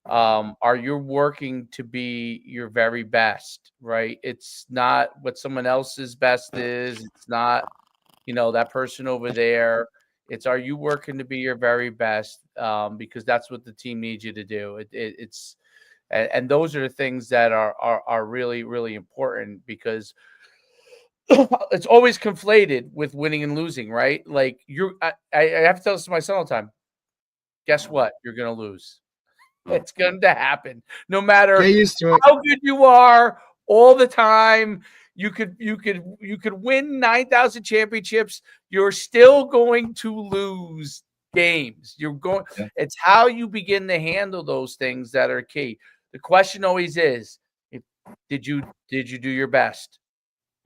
are you working to be your very best, right? It's not what someone else's best is. It's not, that person over there. It's, are you working to be your very best? Because that's what the team needs you to do. And those are the things that are really, really important, because it's always conflated with winning and losing, right? Like I have to tell this to my son all the time. Guess what? You're going to lose. It's going to happen. No matter how good you are all the time. You could win 9,000 championships. You're still going to lose games. It's how you begin to handle those things that are key. The question always is, did you do your best?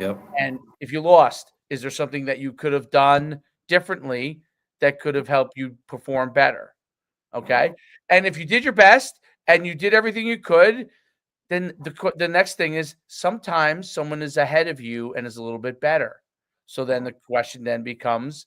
Yep. And if you lost, is there something that you could have done differently that could have helped you perform better? Okay. And if you did your best and you did everything you could, then the next thing is, sometimes someone is ahead of you and is a little bit better. So then the question then becomes,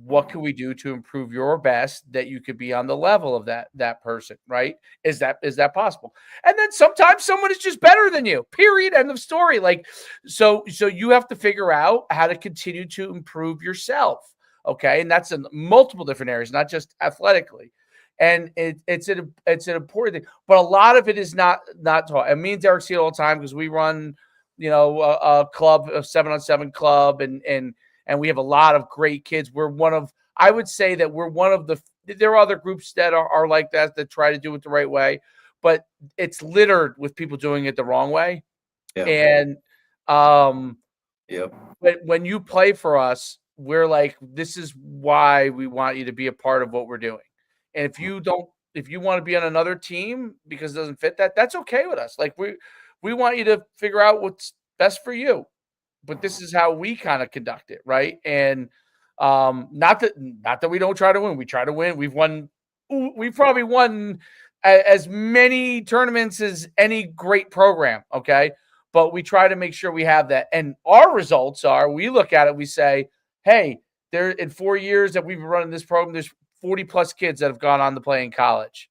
what can we do to improve your best that you could be on the level of that person, right? Is that possible? And then sometimes someone is just better than you, period, end of story. Like, so you have to figure out how to continue to improve yourself. Okay. And that's in multiple different areas, not just athletically. And it's an important thing, but a lot of it is not taught. And me and Derek see it all the time, because we run, a club, a 7-on-7 club, and we have a lot of great kids. I would say that we're one of there are other groups that are like that try to do it the right way, but it's littered with people doing it the wrong way. Yeah. And but when you play for us, we're like, this is why we want you to be a part of what we're doing. And if you want to be on another team because it doesn't fit that's okay with us. Like, we want you to figure out what's best for you. But this is how we kind of conduct it, right? And not that we don't try to win. We try to win. We've probably won as many tournaments as any great program, okay? But we try to make sure we have that. And our results are, we look at it, we say, hey, there in 4 years that we've been running this program, there's 40 plus kids that have gone on to play in college.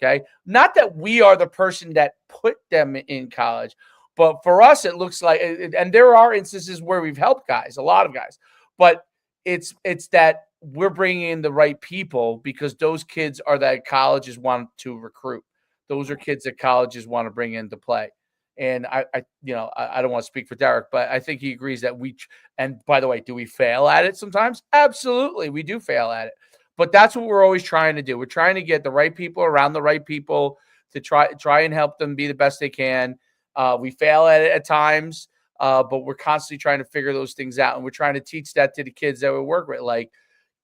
Okay. Not that we are the person that put them in college, but for us, it looks like, and there are instances where we've helped guys, a lot of guys, but it's that we're bringing in the right people, because those kids are that colleges want to recruit. Those are kids that colleges want to bring in to play. And I don't want to speak for Derek, but I think he agrees that and by the way, do we fail at it sometimes? Absolutely. We do fail at it. But that's what we're always trying to do. We're trying to get the right people around the right people to try and help them be the best they can. We fail at it at times, but we're constantly trying to figure those things out. And we're trying to teach that to the kids that we work with. Like,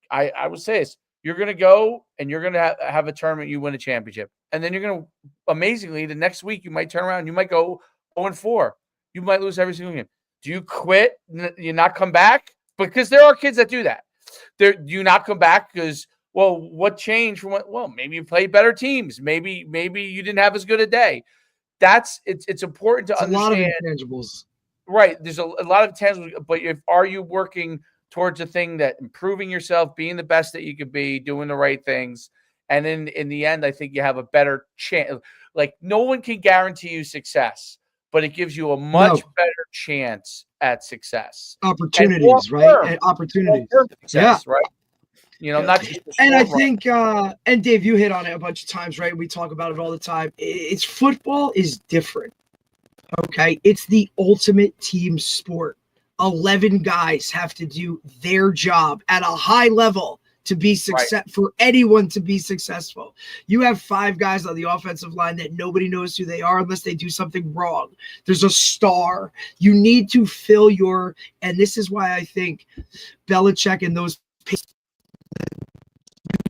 I would say this, you're going to go and you're going to have a tournament, you win a championship. And then you're going to, amazingly, the next week, you might turn around, you might go 0-4. You might lose every single game. Do you quit? You not come back? Because there are kids that do that. Do you not come back because, well, what changed from what? Well, maybe you played better teams. Maybe you didn't have as good a day. It's important to understand. A lot of intangibles. Right. There's a lot of intangibles, but are you working towards a thing that improving yourself, being the best that you could be, doing the right things. And then in the end, I think you have a better chance. Like, no one can guarantee you success, but it gives you a much better chance at success. Opportunities, right? And opportunities. Success, right? You know, not just and I think, and Dave, you hit on it a bunch of times, right? We talk about it all the time. It's football is different. Okay. It's the ultimate team sport. 11 guys have to do their job at a high level to be for anyone to be successful. You have 5 guys on the offensive line that nobody knows who they are unless they do something wrong. There's a star. You need to fill and this is why I think Belichick and those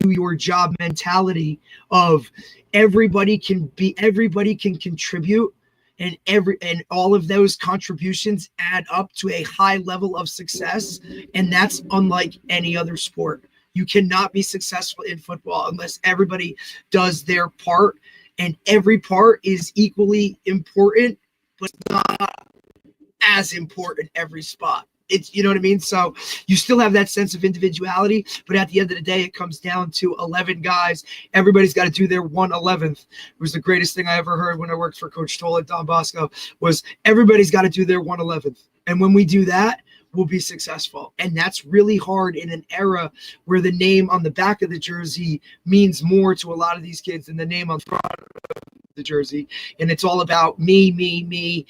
do your job mentality of everybody can contribute, and all of those contributions add up to a high level of success. And that's unlike any other sport. You cannot be successful in football unless everybody does their part, and every part is equally important, but not as important every spot. It's, you know what I mean? So you still have that sense of individuality, but at the end of the day, it comes down to 11 guys. Everybody's got to do their 1/11th. It was the greatest thing I ever heard when I worked for Coach Toll at Depascale, was everybody's got to do their 1/11th. And when we do that, we'll be successful. And that's really hard in an era where the name on the back of the jersey means more to a lot of these kids than the name on front of the jersey. And it's all about me,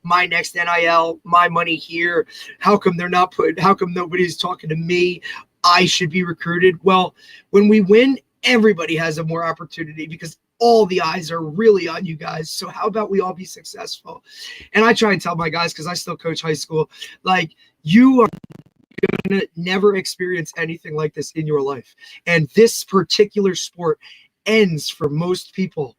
my next NIL, my money here. How come nobody's talking to me? I should be recruited. Well, when we win, everybody has a more opportunity because all the eyes are really on you guys. So how about we all be successful? And I try and tell my guys, because I still coach high school, like, you are going to never experience anything like this in your life. And this particular sport ends for most people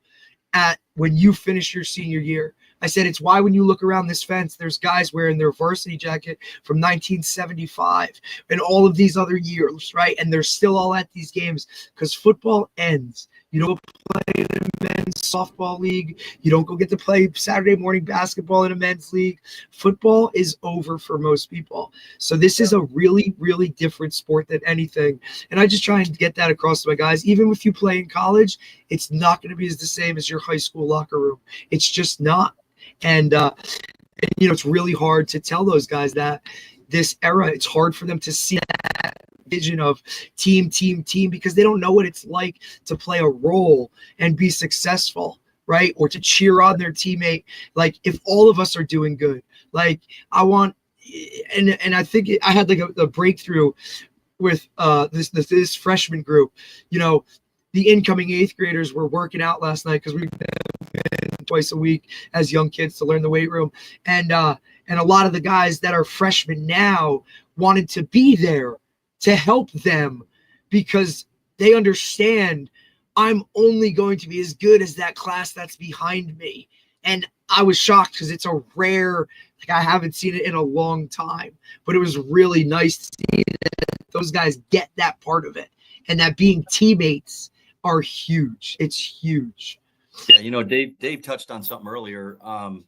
at when you finish your senior year. I said, it's why when you look around this fence, there's guys wearing their varsity jacket from 1975 and all of these other years, right? And they're still all at these games because football ends. You don't play in a men's softball league. You don't go get to play Saturday morning basketball in a men's league. Football is over for most people. So this is a really, really different sport than anything. And I just try and get that across to my guys. Even if you play in college, it's not going to be the same as your high school locker room. It's just not. And you know, it's really hard to tell those guys that this era, it's hard for them to see that vision of team, because they don't know what it's like to play a role and be successful, right? Or to cheer on their teammate. Like, if all of us are doing good, like, I want, and I think I had like a breakthrough with this freshman group. You know, the incoming 8th graders were working out last night because we've been twice a week as young kids to learn the weight room. And a lot of the guys that are freshmen now wanted to be there to help them because they understand I'm only going to be as good as that class that's behind me. And I was shocked because it's a rare, like, I haven't seen it in a long time, but it was really nice to see that those guys get that part of it, and that being teammates are huge. It's huge. Yeah, you know, Dave touched on something earlier, and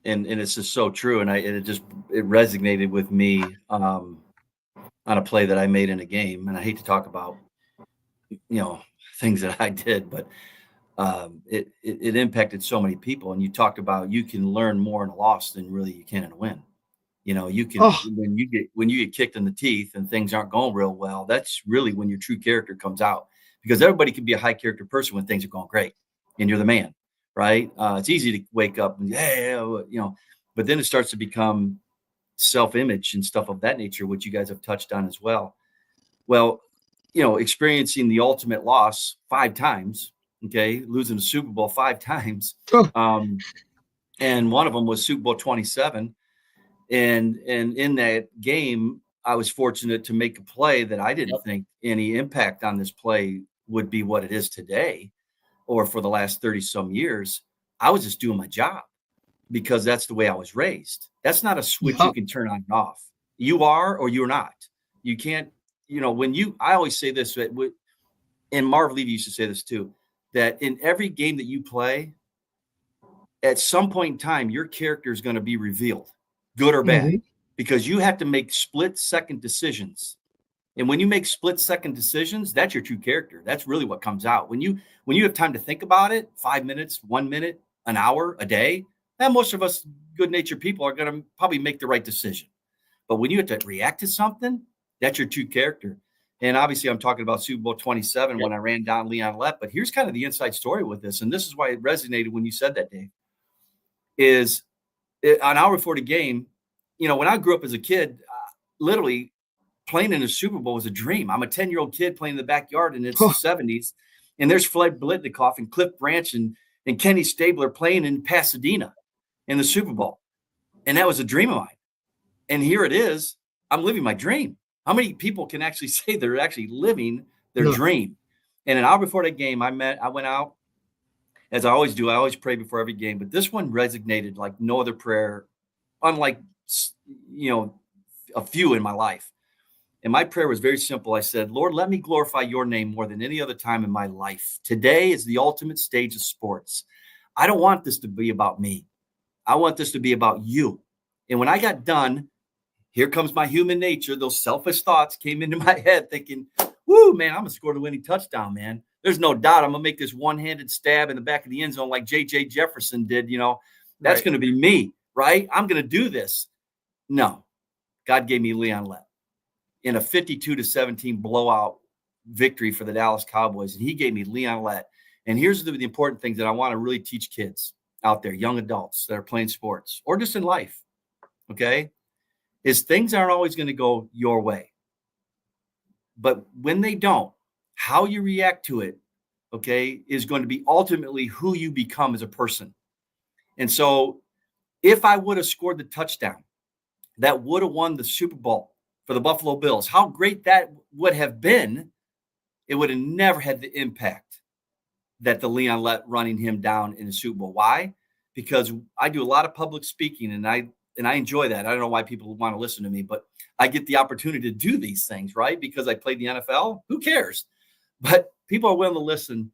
it's just so true, and it resonated with me on a play that I made in a game. And I hate to talk about, you know, things that I did, but it impacted so many people. And you talked about you can learn more in a loss than really you can in a win. You know, you can when you get kicked in the teeth and things aren't going real well, that's really when your true character comes out. Because everybody can be a high character person when things are going great and you're the man, right? It's easy to wake up and, you know, but then it starts to become self-image and stuff of that nature, which you guys have touched on as well. Well, you know, experiencing the ultimate loss 5 times, okay, losing the Super Bowl 5 times. And one of them was Super Bowl 27. And in that game, I was fortunate to make a play that I didn't think any impact on this play would be what it is today, or for the last 30 some years. I was just doing my job because that's the way I was raised. That's not a switch you can turn on and off. You are, or you're not. You can't, you know, I always say this, and Marv Levy used to say this too, that in every game that you play, at some point in time, your character is going to be revealed, good or bad. because you have to make split-second decisions. And when you make split-second decisions, that's your true character. That's really what comes out. When you have time to think about it, 5 minutes, 1 minute, an hour, a day, then most of us good-natured people are going to probably make the right decision. But when you have to react to something, that's your true character. And obviously I'm talking about Super Bowl 27 when I ran down Leon Lett. But here's kind of the inside story with this. And this is why it resonated when you said that, Dave, is an hour before the game, when I grew up as a kid, literally playing in a Super Bowl was a dream. I'm a 10-year-old kid playing in the backyard, and it's the 70s. And there's Fred Blitnikoff and Cliff Branch and Kenny Stabler playing in Pasadena in the Super Bowl. And that was a dream of mine. And here it is. I'm living my dream. How many people can actually say they're actually living their dream? And an hour before that game, I went out, as I always do. I always pray before every game. But this one resonated like no other prayer, unlike, a few in my life. And my prayer was very simple. I said, Lord, let me glorify your name more than any other time in my life. Today is the ultimate stage of sports. I don't want this to be about me. I want this to be about you. And when I got done, here comes my human nature. Those selfish thoughts came into my head thinking, whoo, man, I'm going to score the winning touchdown, man. There's no doubt I'm going to make this one-handed stab in the back of the end zone like J.J. Jefferson did. That's going to be me, right? I'm going to do this. No, God gave me Leon Lett in a 52-17 blowout victory for the Dallas Cowboys. And he gave me Leon Lett. And here's the important things that I want to really teach kids out there, young adults that are playing sports or just in life, okay, is things aren't always going to go your way. But when they don't, how you react to it, okay, is going to be ultimately who you become as a person. And so if I would have scored the touchdown that would have won the Super Bowl for the Buffalo Bills, how great that would have been, it would have never had the impact that the Leon Lett running him down in the Super Bowl. Why? Because I do a lot of public speaking, and I enjoy that. I don't know why people want to listen to me, but I get the opportunity to do these things, right? Because I played the NFL. Who cares? But people are willing to listen.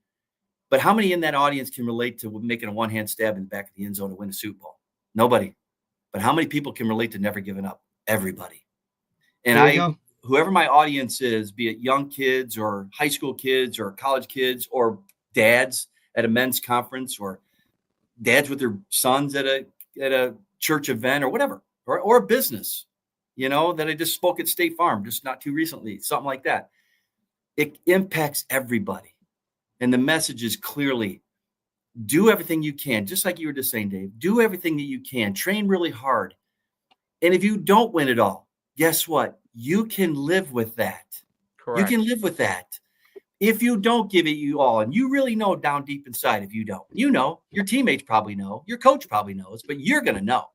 But how many in that audience can relate to making a one-hand stab in the back of the end zone to win a Super Bowl? Nobody. But how many people can relate to never giving up? Everybody. And whoever my audience is, be it young kids or high school kids or college kids or dads at a men's conference or dads with their sons at a church event or whatever, or a business, that I just spoke at State Farm just not too recently, something like that. It impacts everybody. And the message is clearly do everything you can, just like you were just saying, Dave, do everything that you can, train really hard. And if you don't win it all, guess what? You can live with that. Correct. You can live with that. If you don't give it you all, and you really know down deep inside, if you don't, your teammates probably know, your coach probably knows, but you're going to know.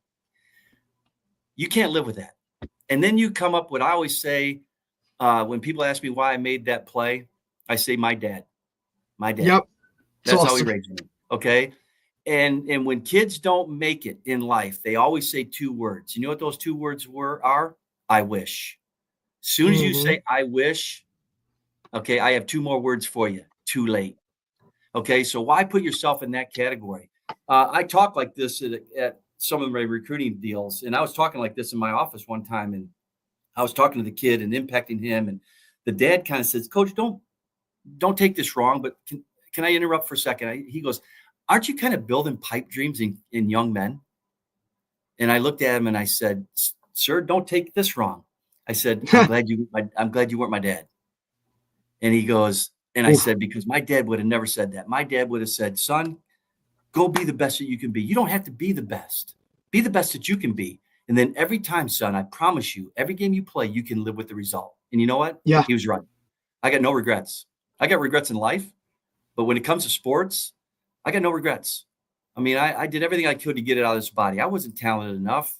You can't live with that. And then you come up with, I always say, when people ask me why I made that play, I say, my dad. Yep. That's awesome. How he raised me. Okay. And when kids don't make it in life, they always say two words. You know what those two words are? I wish. As soon as you say, I wish, okay, I have two more words for you. Too late. Okay, so why put yourself in that category? I talk like this at some of my recruiting deals, and I was talking like this in my office one time, and I was talking to the kid and impacting him, and the dad kind of says, Coach, don't take this wrong, but can I interrupt for a second? He goes, aren't you kind of building pipe dreams in young men? And I looked at him and I said, sir, don't take this wrong. I said, I'm glad you weren't my dad. And he goes, and I said, because my dad would have never said that. My dad would have said, son, go be the best that you can be. You don't have to be the best. Be the best that you can be. And then every time, son, I promise you, every game you play, you can live with the result. And you know what? Yeah. He was right. I got no regrets. I got regrets in life. But when it comes to sports, I got no regrets. I mean, I did everything I could to get it out of this body. I wasn't talented enough.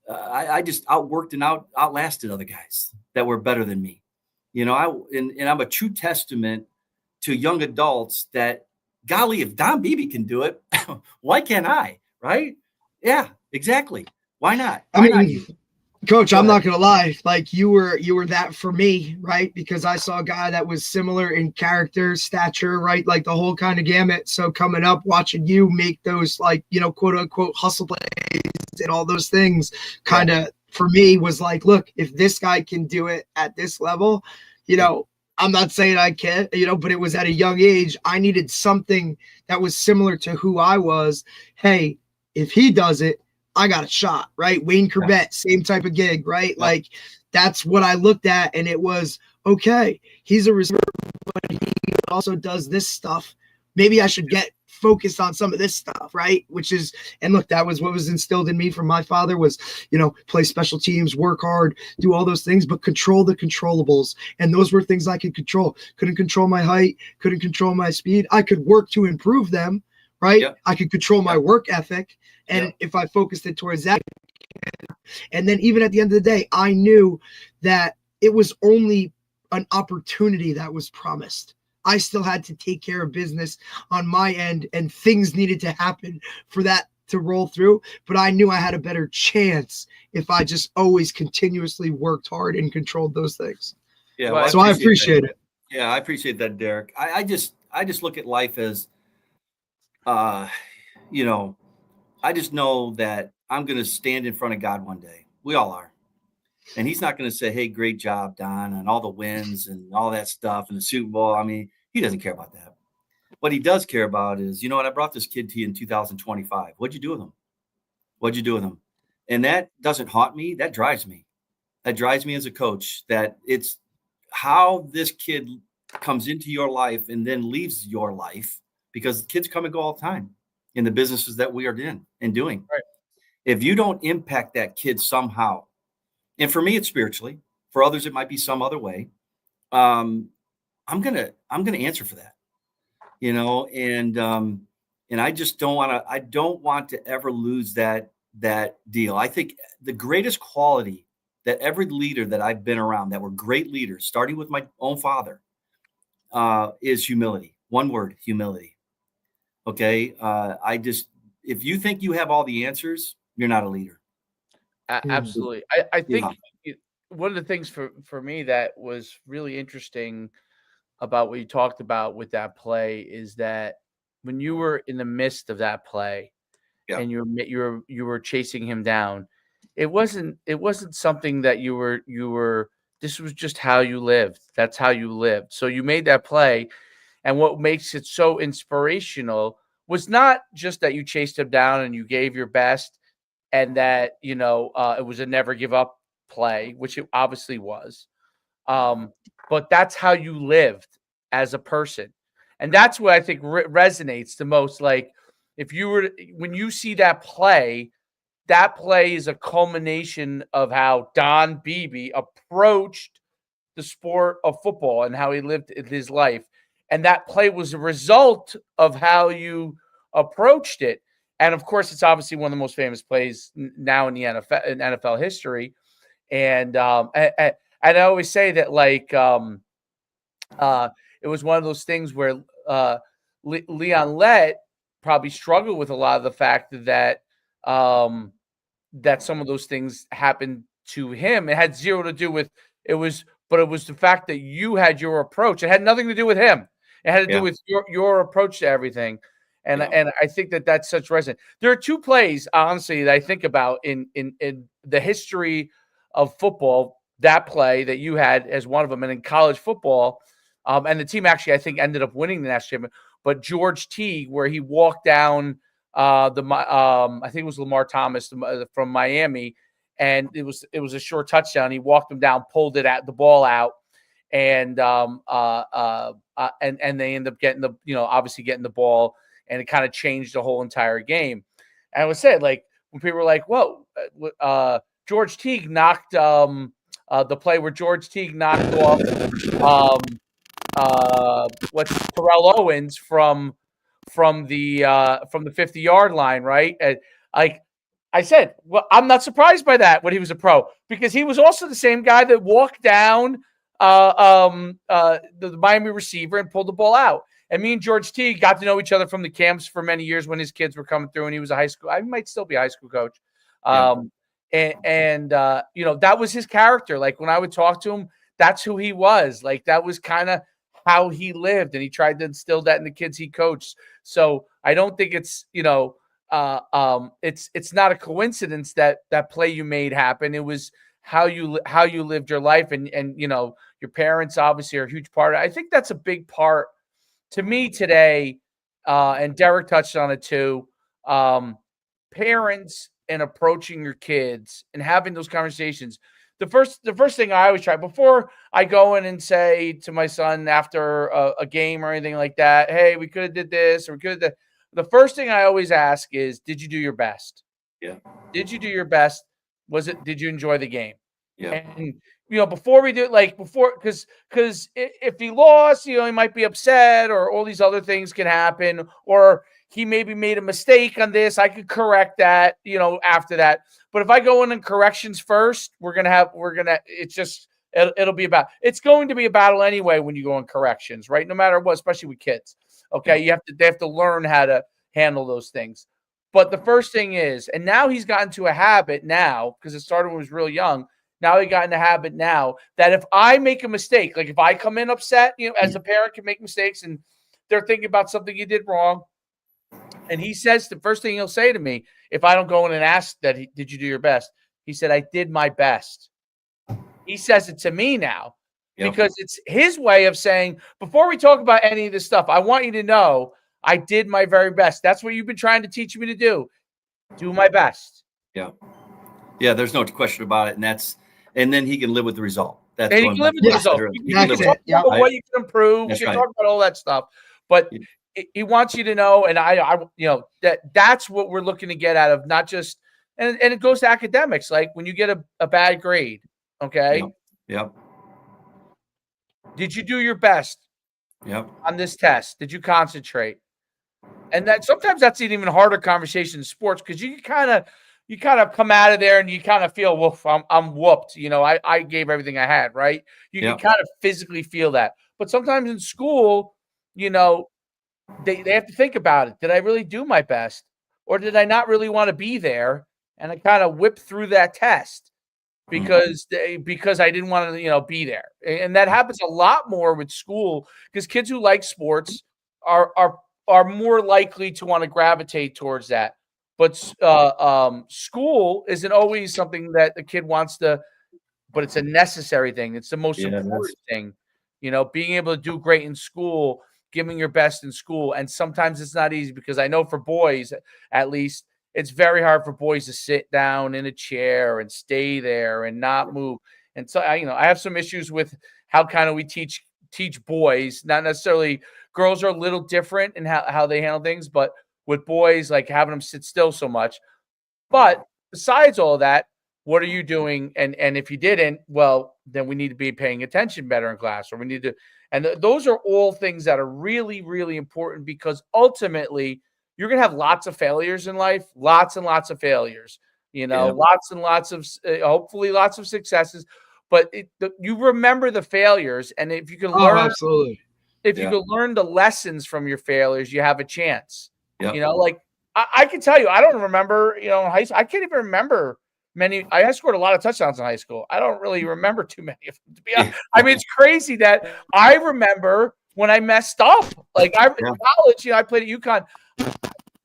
I just outworked and outlasted other guys that were better than me. And I'm a true testament to young adults that, golly, if Don Beebe can do it, why can't I? Right? Yeah, exactly. Why not? Coach, I'm not going to lie. Like you were that for me, right? Because I saw a guy that was similar in character, stature, right? Like the whole kind of gamut. So coming up, watching you make those quote unquote hustle plays and all those things kind of for me was like, look, if this guy can do it at this level, I'm not saying I can't, but it was at a young age. I needed something that was similar to who I was. Hey, if he does it, I got a shot, right? Wayne Corbett, same type of gig, right? Yeah. Like, that's what I looked at, and it was, okay, he's a receiver, but he also does this stuff. Maybe I should get focused on some of this stuff, right? And look, that was what was instilled in me from my father was, play special teams, work hard, do all those things, but control the controllables. And those were things I could control. Couldn't control my height, couldn't control my speed. I could work to improve them, right? Yep. I could control my work ethic. And if I focused it towards that, and then even at the end of the day, I knew that it was only an opportunity that was promised. I still had to take care of business on my end, and things needed to happen for that to roll through. But I knew I had a better chance if I just always continuously worked hard and controlled those things. Yeah. Well, so I appreciate it. Yeah, I appreciate that, Derek. I just look at life as, I just know that I'm going to stand in front of God one day. We all are. And he's not going to say, hey, great job, Don, and all the wins and all that stuff and the Super Bowl. I mean, he doesn't care about that. What he does care about is, what, I brought this kid to you in 2025. What'd you do with him? What'd you do with him? And that doesn't haunt me. That drives me. That drives me as a coach, that it's how this kid comes into your life and then leaves your life, because kids come and go all the time in the businesses that we are in and doing. Right. If you don't impact that kid somehow, and for me, it's spiritually. For others, it might be some other way. I'm gonna answer for that, and I just don't want to. I don't want to ever lose that deal. I think the greatest quality that every leader that I've been around, that were great leaders, starting with my own father, is humility. One word: humility. Okay, if you think you have all the answers, you're not a leader. Absolutely. I think one of the things for me that was really interesting about what you talked about with that play is that when you were in the midst of that play and you were chasing him down, it wasn't something that you were this was just how you lived. That's how you lived. So you made that play, and what makes it so inspirational was not just that you chased him down and you gave your best, and that, it was a never give up play, which it obviously was. But that's how you lived as a person. And that's what I think resonates the most. Like, when you see that play is a culmination of how Don Beebe approached the sport of football and how he lived his life. And that play was a result of how you approached it. And of course, it's obviously one of the most famous plays now in the NFL history. And I always say that, like, it was one of those things where Leon Lett probably struggled with a lot of the fact that that some of those things happened to him. It had zero to do with but it was the fact that you had your approach. It had nothing to do with him. It had to do with your approach to everything. And I think that that's such resonance. There are two plays, honestly, that I think about in the history of football. That play that you had as one of them, and in college football, and the team actually, I think, ended up winning the national championship. But George Teague, where he walked down I think it was Lamar Thomas from Miami, and it was a short touchdown. He walked him down, pulled the ball out, and they end up getting obviously getting the ball. And it kind of changed the whole entire game. And I would say, like, when people were like, "Whoa, George Teague knocked the play where George Teague knocked off Terrell Owens from the 50-yard line, right?" And, like I said, well, I'm not surprised by that when he was a pro, because he was also the same guy that walked down the Miami receiver and pulled the ball out. And me and George Teague got to know each other from the camps for many years when his kids were coming through, and he was a high school. I might still be a high school coach. That was his character. Like, when I would talk to him, that's who he was. Like, that was kind of how he lived, and he tried to instill that in the kids he coached. So I don't think it's, it's not a coincidence that play you made happen. It was how you lived your life, and your parents obviously are a huge part of it. I think that's a big part to me today, and Derek touched on it too. Parents and approaching your kids and having those conversations. The first thing I always try before I go in and say to my son after a game or anything like that, hey, we could have did this or we could have. The first thing I always ask is, did you do your best? Yeah. Did you do your best? Did you enjoy the game? Yeah. And before we do it, because if he lost, he might be upset, or all these other things can happen, or he maybe made a mistake on this. I could correct that, after that. But if I go in corrections first, it'll be it's going to be a battle anyway when you go in corrections, right? No matter what, especially with kids. Okay. They have to learn how to handle those things. But the first thing is, and now he's gotten to a habit now, because it started when he was real young. Now he got in the habit now that if I make a mistake, like if I come in upset, as a parent can make mistakes and they're thinking about something you did wrong. And he says, the first thing he'll say to me, if I don't go in and ask did you do your best? He said, I did my best. He says it to me now because it's his way of saying, before we talk about any of this stuff, I want you to know I did my very best. That's what you've been trying to teach me to do. Do my best. Yeah. Yeah. There's no question about it. And then he can live with the result. And he can live with the result. You can talk about what you can improve. You can talk about all that stuff. But he wants you to know, and that's what we're looking to get out of, not just, and it goes to academics. Like when you get a bad grade, okay? Yep. Did you do your best? Yep. On this test? Did you concentrate? And that sometimes that's an even harder conversation in sports, because you kind of come out of there and you kind of feel, woof, I'm whooped. I gave everything I had, right? You can kind of physically feel that. But sometimes in school, they have to think about it. Did I really do my best? Or did I not really want to be there? And I kind of whipped through that test because I didn't want to, be there. And that happens a lot more with school, because kids who like sports are more likely to want to gravitate towards that. But school isn't always something that the kid wants to, but it's a necessary thing. It's the most important thing, being able to do great in school, giving your best in school. And sometimes it's not easy, because I know for boys, at least, it's very hard for boys to sit down in a chair and stay there and not move. And so, I have some issues with how kind of we teach boys, not necessarily. Girls are a little different in how they handle things, but with boys, like having them sit still so much. But besides all that, what are you doing? And if you didn't, well, then we need to be paying attention better in class, or we need to. And those are all things that are really, really important, because ultimately you're going to have lots of failures in life, lots and lots of failures, lots and lots of, hopefully lots of successes. But you remember the failures. And if you can learn, absolutely. If you can learn the lessons from your failures, you have a chance. Yeah. Like I can tell you, I don't remember, in high school, I can't even remember many. I scored a lot of touchdowns in high school. I don't really remember too many of them, to be honest. I mean, it's crazy that I remember when I messed up. Like in college, I played at UConn,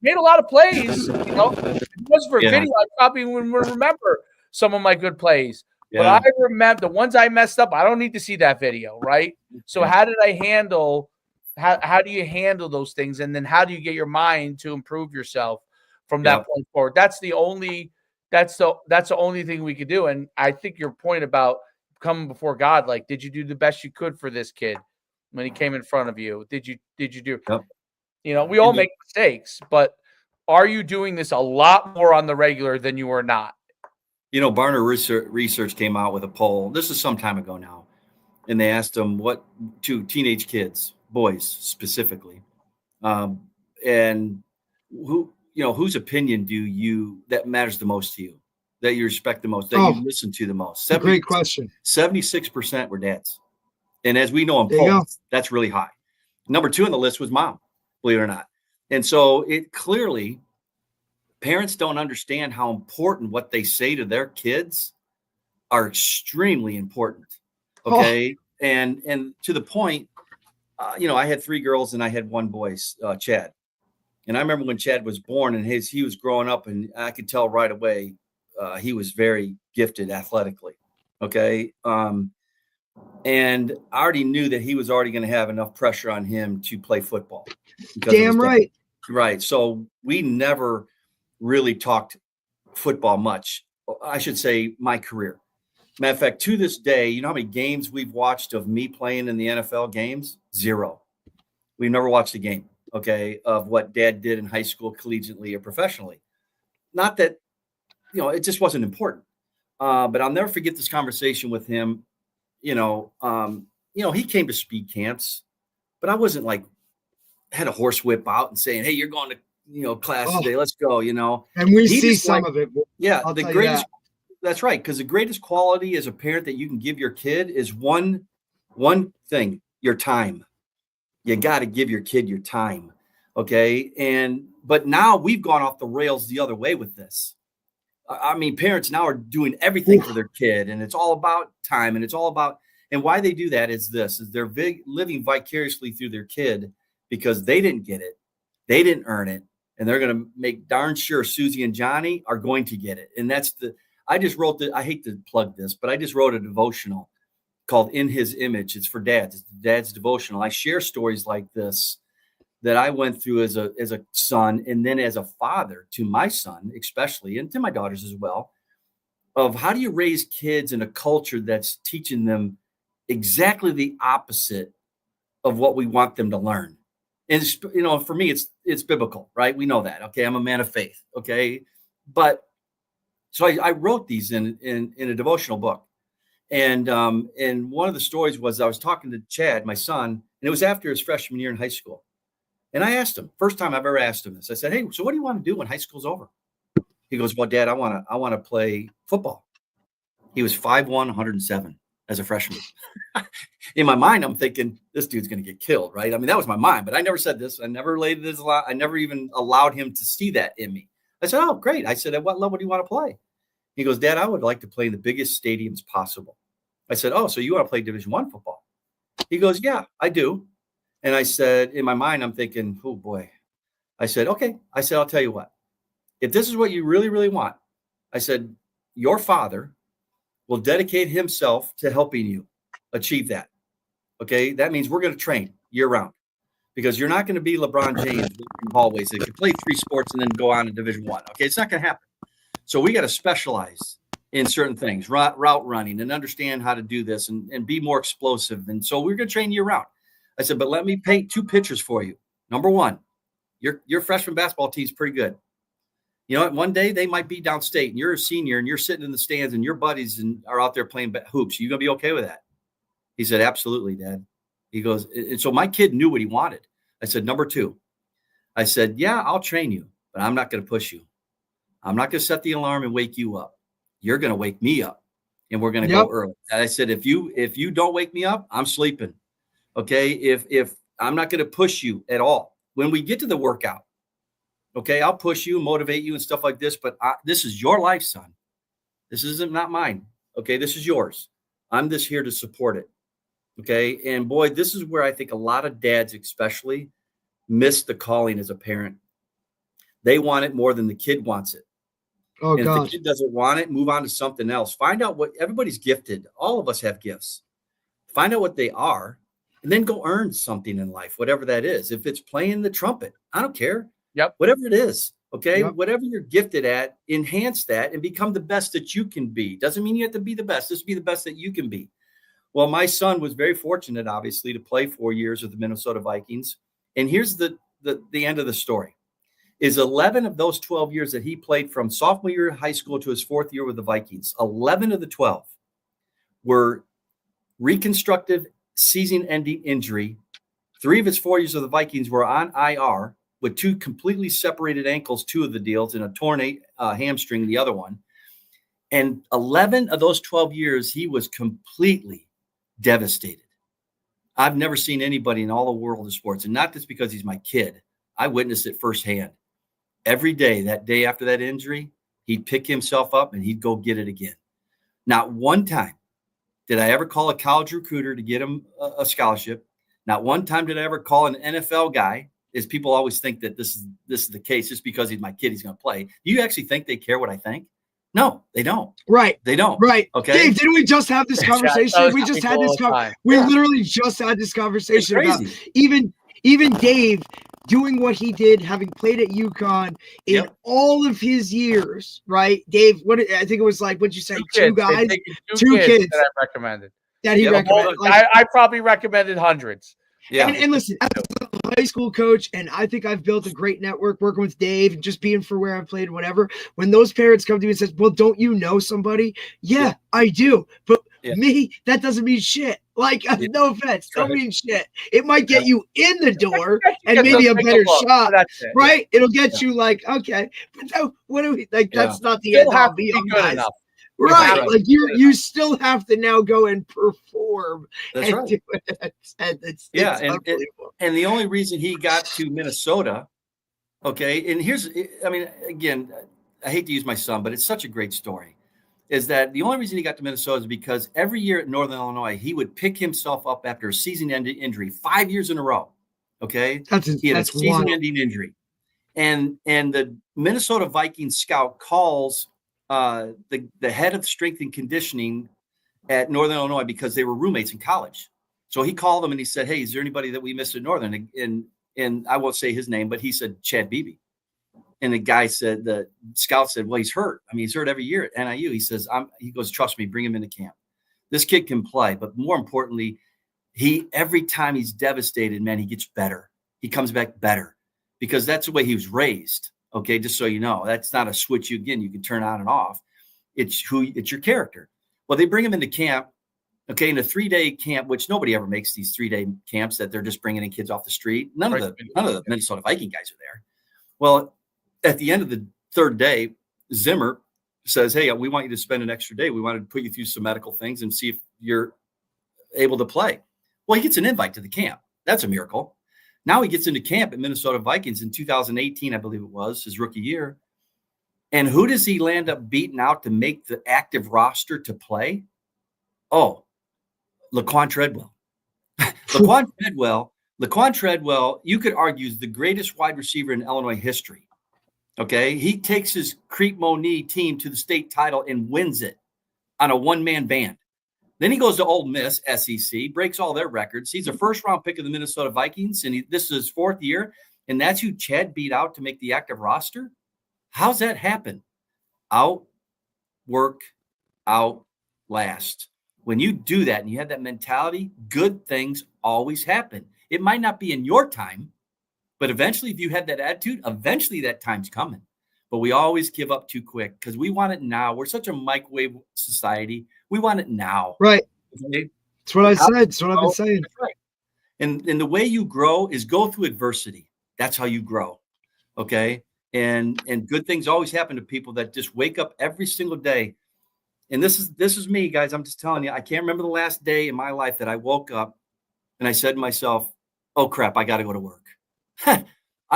made a lot of plays. If it was for video, I probably wouldn't remember some of my good plays. But I remember the ones I messed up. I don't need to see that video, right? So how did I handle? How do you handle those things, and then how do you get your mind to improve yourself from that point forward? That's the only thing we could do. And I think your point about coming before God, like, did you do the best you could for this kid when he came in front of you? Did you do? Yep. We all make mistakes, but are you doing this a lot more on the regular than you are not? Barner research came out with a poll. This is some time ago now. And they asked them to teenage kids, boys specifically, and whose opinion that matters the most to you, that you respect the most, that you listen to the most? Great question. 76% were dads. And as we know in polls, that's really high. Number 2 on the list was mom, believe it or not. And so it clearly, parents don't understand how important what they say to their kids are extremely important. Okay. And to the point, I had 3 girls and I had 1 boy, Chad. And I remember when Chad was born and he was growing up, and I could tell right away he was very gifted athletically. Okay. And I already knew that he was already going to have enough pressure on him to play football. Damn right. Right. So we never really talked football much. I should say my career. Matter of fact, to this day, you know how many games we've watched of me playing in the NFL games? 0. We've never watched a game, okay, of what Dad did in high school, collegiately or professionally. Not that, it just wasn't important. But I'll never forget this conversation with him. He came to speed camps, but I wasn't like had a horse whip out and saying, "Hey, you're going to class today. Let's go." And we see some of it. Yeah, the greatest. That's right, because the greatest quality as a parent that you can give your kid is one thing: your time. You got to give your kid your time, okay? But now we've gone off the rails the other way with this. I mean, parents now are doing everything for their kid, and it's all about time, and it's all about. And why they do that is they're living vicariously through their kid because they didn't get it, they didn't earn it, and they're going to make darn sure Susie and Johnny are going to get it. And I just wrote I hate to plug this, but I just wrote a devotional called In His Image. It's for dads. It's Dad's devotional. I share stories like this that I went through as a son, and then as a father to my son, especially, and to my daughters as well, of how do you raise kids in a culture that's teaching them exactly the opposite of what we want them to learn. And for me, it's biblical, right? We know that. Okay. I'm a man of faith. Okay. But so I wrote these in a devotional book. And one of the stories was I was talking to Chad, my son, and it was after his freshman year in high school. And I asked him, first time I've ever asked him this, I said, "Hey, so what do you want to do when high school's over?" He goes, "Well, Dad, I want to play football." He was 5'1", 107 as a freshman. In my mind, I'm thinking this dude's going to get killed, right? I mean, that was my mind, but I never said this. I never related this a lot. I never even allowed him to see that in me. I said, "Oh, great." I said, "At what level do you want to play?" He goes, "Dad, I would like to play in the biggest stadiums possible." I said, "Oh, so you want to play Division I football?" He goes, "Yeah, I do." And I said, in my mind, I'm thinking, oh boy. I said, "Okay." I said, "I'll tell you what. If this is what you really, really want," I said, "your father will dedicate himself to helping you achieve that. Okay. That means we're going to train year round because you're not going to be LeBron James in hallways that can play 3 sports and then go on to Division I. Okay. It's not going to happen. So we got to specialize in certain things, route running, and understand how to do this and be more explosive. And so we're going to train year round." I said, "But let me paint 2 pictures for you. Number one, your freshman basketball team's pretty good. You know what? One day they might be downstate and you're a senior and you're sitting in the stands and your buddies are out there playing hoops. You going to be okay with that?" He said, "Absolutely, Dad." He goes, and so my kid knew what he wanted. I said, "Number 2, I said, yeah, I'll train you, but I'm not going to push you. I'm not going to set the alarm and wake you up. You're going to wake me up and we're going to go early." And I said, if you don't wake me up, I'm sleeping. Okay. If I'm not going to push you at all, when we get to the workout, okay, I'll push you, motivate you and stuff like this, but this is your life, son. This isn't not mine. Okay. This is yours. I'm just here to support it. Okay. And boy, this is where I think a lot of dads especially miss the calling as a parent. They want it more than the kid wants it. Oh, and gosh. If the kid doesn't want it, move on to something else. Find out what everybody's gifted. All of us have gifts. Find out what they are and then go earn something in life, whatever that is. If it's playing the trumpet, I don't care. Yep. Whatever it is. Okay. Yep. Whatever you're gifted at, enhance that and become the best that you can be. Doesn't mean you have to be the best. Just be the best that you can be. Well, my son was very fortunate, obviously, to play 4 years with the Minnesota Vikings. And here's the end of the story. Is 11 of those 12 years that he played from sophomore year of high school to his 4th year with the Vikings, 11 of the 12 were reconstructive season-ending injury. 3 of his 4 years of the Vikings were on IR with 2 completely separated ankles, 2 of the deals, and a torn hamstring, the other one. And 11 of those 12 years, he was completely devastated. I've never seen anybody in all the world of sports, and not just because he's my kid. I witnessed it firsthand. Every day, that day after that injury, he'd pick himself up and he'd go get it again. Not one time did I ever call a college recruiter to get him a scholarship. Not one time did I ever call an NFL guy is people always think that this is the case just because he's my kid, he's going to play. Do you actually think they care what I think? No, they don't. Right. They don't. Right. Okay. Dave, didn't we just have this conversation? We just had this we literally just had this conversation about even Dave doing what he did, having played at UConn in all of his years, right? Dave, I think it was like, what'd you say? Two guys? Two kids that I recommended. That he recommended. I probably recommended hundreds. Yeah. And listen, as a high school coach, and I think I've built a great network working with Dave and just being for where I've played, whatever. When those parents come to me and says, well, don't you know somebody? Yeah. I do. But me, that doesn't mean shit. Like, no offense, don't mean shit. It might get you in the door and maybe a better shot, right? It'll get you like, okay. But what do we, like, that's not the end all be all, guys. Enough. Right, like you still have to now go and perform. That's right. Do it. And it's and the only reason he got to Minnesota, okay, and here's, I mean, again, I hate to use my son, but it's such a great story, is that the only reason he got to Minnesota is because every year at Northern Illinois, he would pick himself up after a season-ending injury 5 years in a row, okay? He had a season-ending injury. And the Minnesota Vikings scout calls the head of strength and conditioning at Northern Illinois because they were roommates in college. So he called them and he said, hey, is there anybody that we missed at Northern? And I won't say his name, but he said Chad Beebe. And the guy said, the scout said, well, he's hurt. I mean, he's hurt every year at NIU. He says, he goes, trust me, bring him into camp. This kid can play, but more importantly, every time he's devastated, man, he gets better. He comes back better because that's the way he was raised. Okay, just so you know, that's not a switch you can turn on and off. It's your character. Well, they bring him into camp, okay, in a 3-day camp, which nobody ever makes these 3-day camps that they're just bringing in kids off the street. None of the Minnesota Viking guys are there. Well, at the end of the 3rd day, Zimmer says, hey, we want you to spend an extra day. We wanted to put you through some medical things and see if you're able to play. Well, he gets an invite to the camp. That's a miracle. Now he gets into camp at Minnesota Vikings in 2018, I believe it was, his rookie year. And who does he land up beating out to make the active roster to play? Oh, Laquan Treadwell. Laquan Treadwell, you could argue, is the greatest wide receiver in Illinois history. Okay, he takes his Crete Moni team to the state title and wins it on a one-man band. Then he goes to Ole Miss, SEC, breaks all their records. He's a first-round pick of the Minnesota Vikings, and this is his 4th year, and that's who Chad beat out to make the active roster? How's that happen? Outwork, outlast. When you do that and you have that mentality, good things always happen. It might not be in your time, but eventually, if you had that attitude, eventually that time's coming. But we always give up too quick because we want it now. We're such a microwave society. We want it now. Right. Okay? That's what I said. That's what I've been saying. That's right. And the way you grow is go through adversity. That's how you grow. Okay. And good things always happen to people that just wake up every single day. And this is me, guys. I'm just telling you, I can't remember the last day in my life that I woke up and I said to myself, oh crap, I got to go to work. I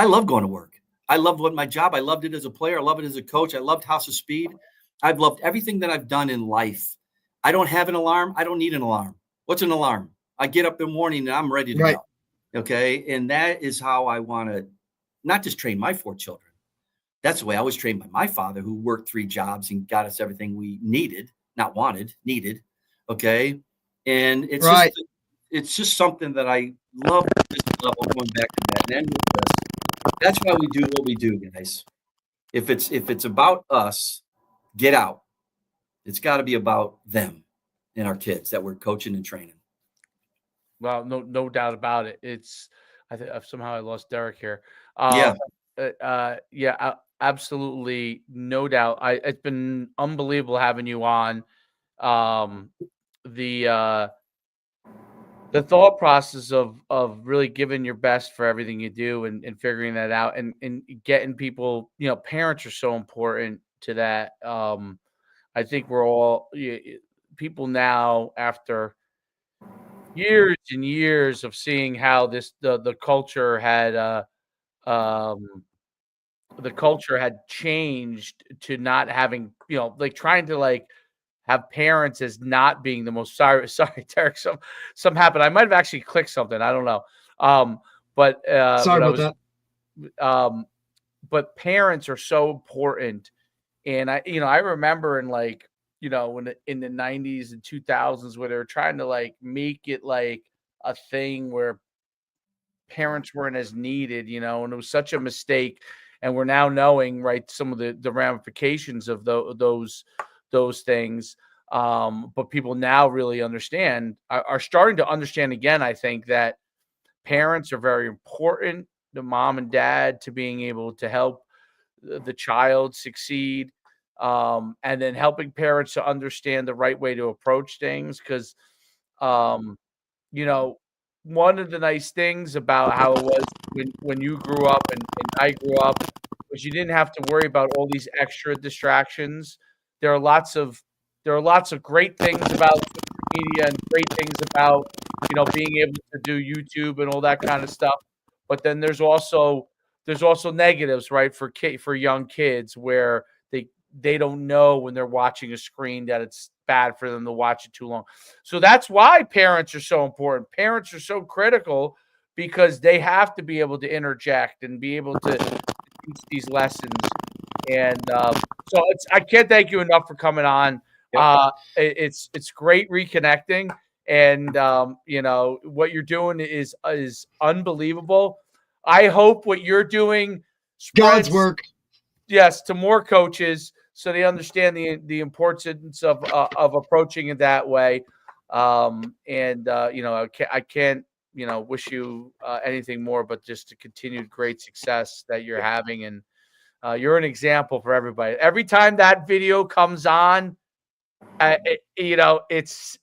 love going to work. I loved my job. I loved it as a player. I love it as a coach. I loved House of Speed. I've loved everything that I've done in life. I don't have an alarm. I don't need an alarm. What's an alarm? I get up in the morning and I'm ready to go. Okay. And that is how I want to not just train my 4 children. That's the way I was trained by my father, who worked 3 jobs and got us everything we needed, not wanted, needed. Okay. And it's just something that I love at this level, going back to that and end with this. That's why we do what we do, guys. If it's about us, get out. It's got to be about them and our kids that we're coaching and training. Well, no doubt about it. I think somehow I lost Derek here. Absolutely, no doubt. It's been unbelievable having you on. The thought process of really giving your best for everything you do and figuring that out and getting people, parents are so important to that. I think we're all people now, after years and years of seeing how the culture had changed to not having, trying to have parents as not being the most sorry, Derek. Some happened. I might have actually clicked something. I don't know. But sorry about that. but parents are so important. And I remember in like, in the 90s and 2000s where they were trying to like make it like a thing where parents weren't as needed, and it was such a mistake. And we're now knowing, right, some of the ramifications of those things. But people now really are starting to understand again, I think, that parents are very important, the mom and dad, to being able to help the child succeed. And then helping parents to understand the right way to approach things. Because, one of the nice things about how it was when you grew up and I grew up was you didn't have to worry about all these extra distractions. There are lots of great things about social media and great things about, being able to do YouTube and all that kind of stuff. But then there's also negatives, right, for young kids, where they don't know when they're watching a screen that it's bad for them to watch it too long. So that's why parents are so important. Parents are so critical because they have to be able to interject and be able to teach these lessons. And so I can't thank you enough for coming on. It's great reconnecting, and what you're doing is unbelievable. I hope what you're doing spreads God's work. Yes, to more coaches, so they understand the importance of approaching it that way. I can't wish you anything more, but just a continued great success that you're having, and you're an example for everybody. Every time that video comes on, it's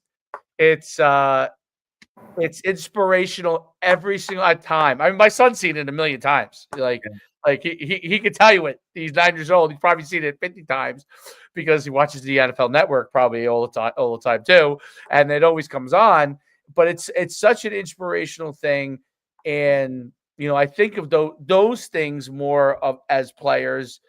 inspirational every single time. I mean, my son's seen it a million times. Like he could tell you it. He's 9 years old. He's probably seen it 50 times because he watches the NFL Network probably all the time too, and it always comes on. But it's such an inspirational thing, and I think of those things more of as players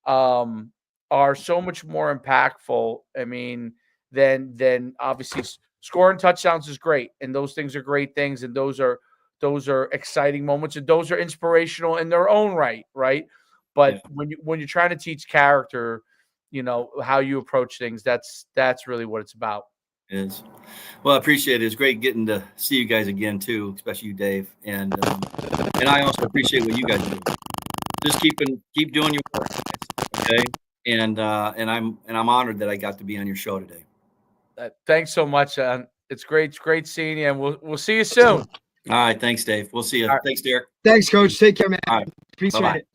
are so much more impactful. I mean, than obviously scoring touchdowns is great, and those things are great things, and those are exciting moments, and those are inspirational in their own right. But when you're trying to teach character, how you approach things, that's really what it's about. It is. Well, I appreciate it. It's great getting to see you guys again too, especially you, Dave. And I also appreciate what you guys do. Just keep doing your work, okay? And I'm honored that I got to be on your show today. Thanks so much. It's great seeing you, and we'll see you soon. All right, thanks, Dave. We'll see you. Right. Thanks, Derek. Thanks, Coach. Take care, man. All right. Appreciate it.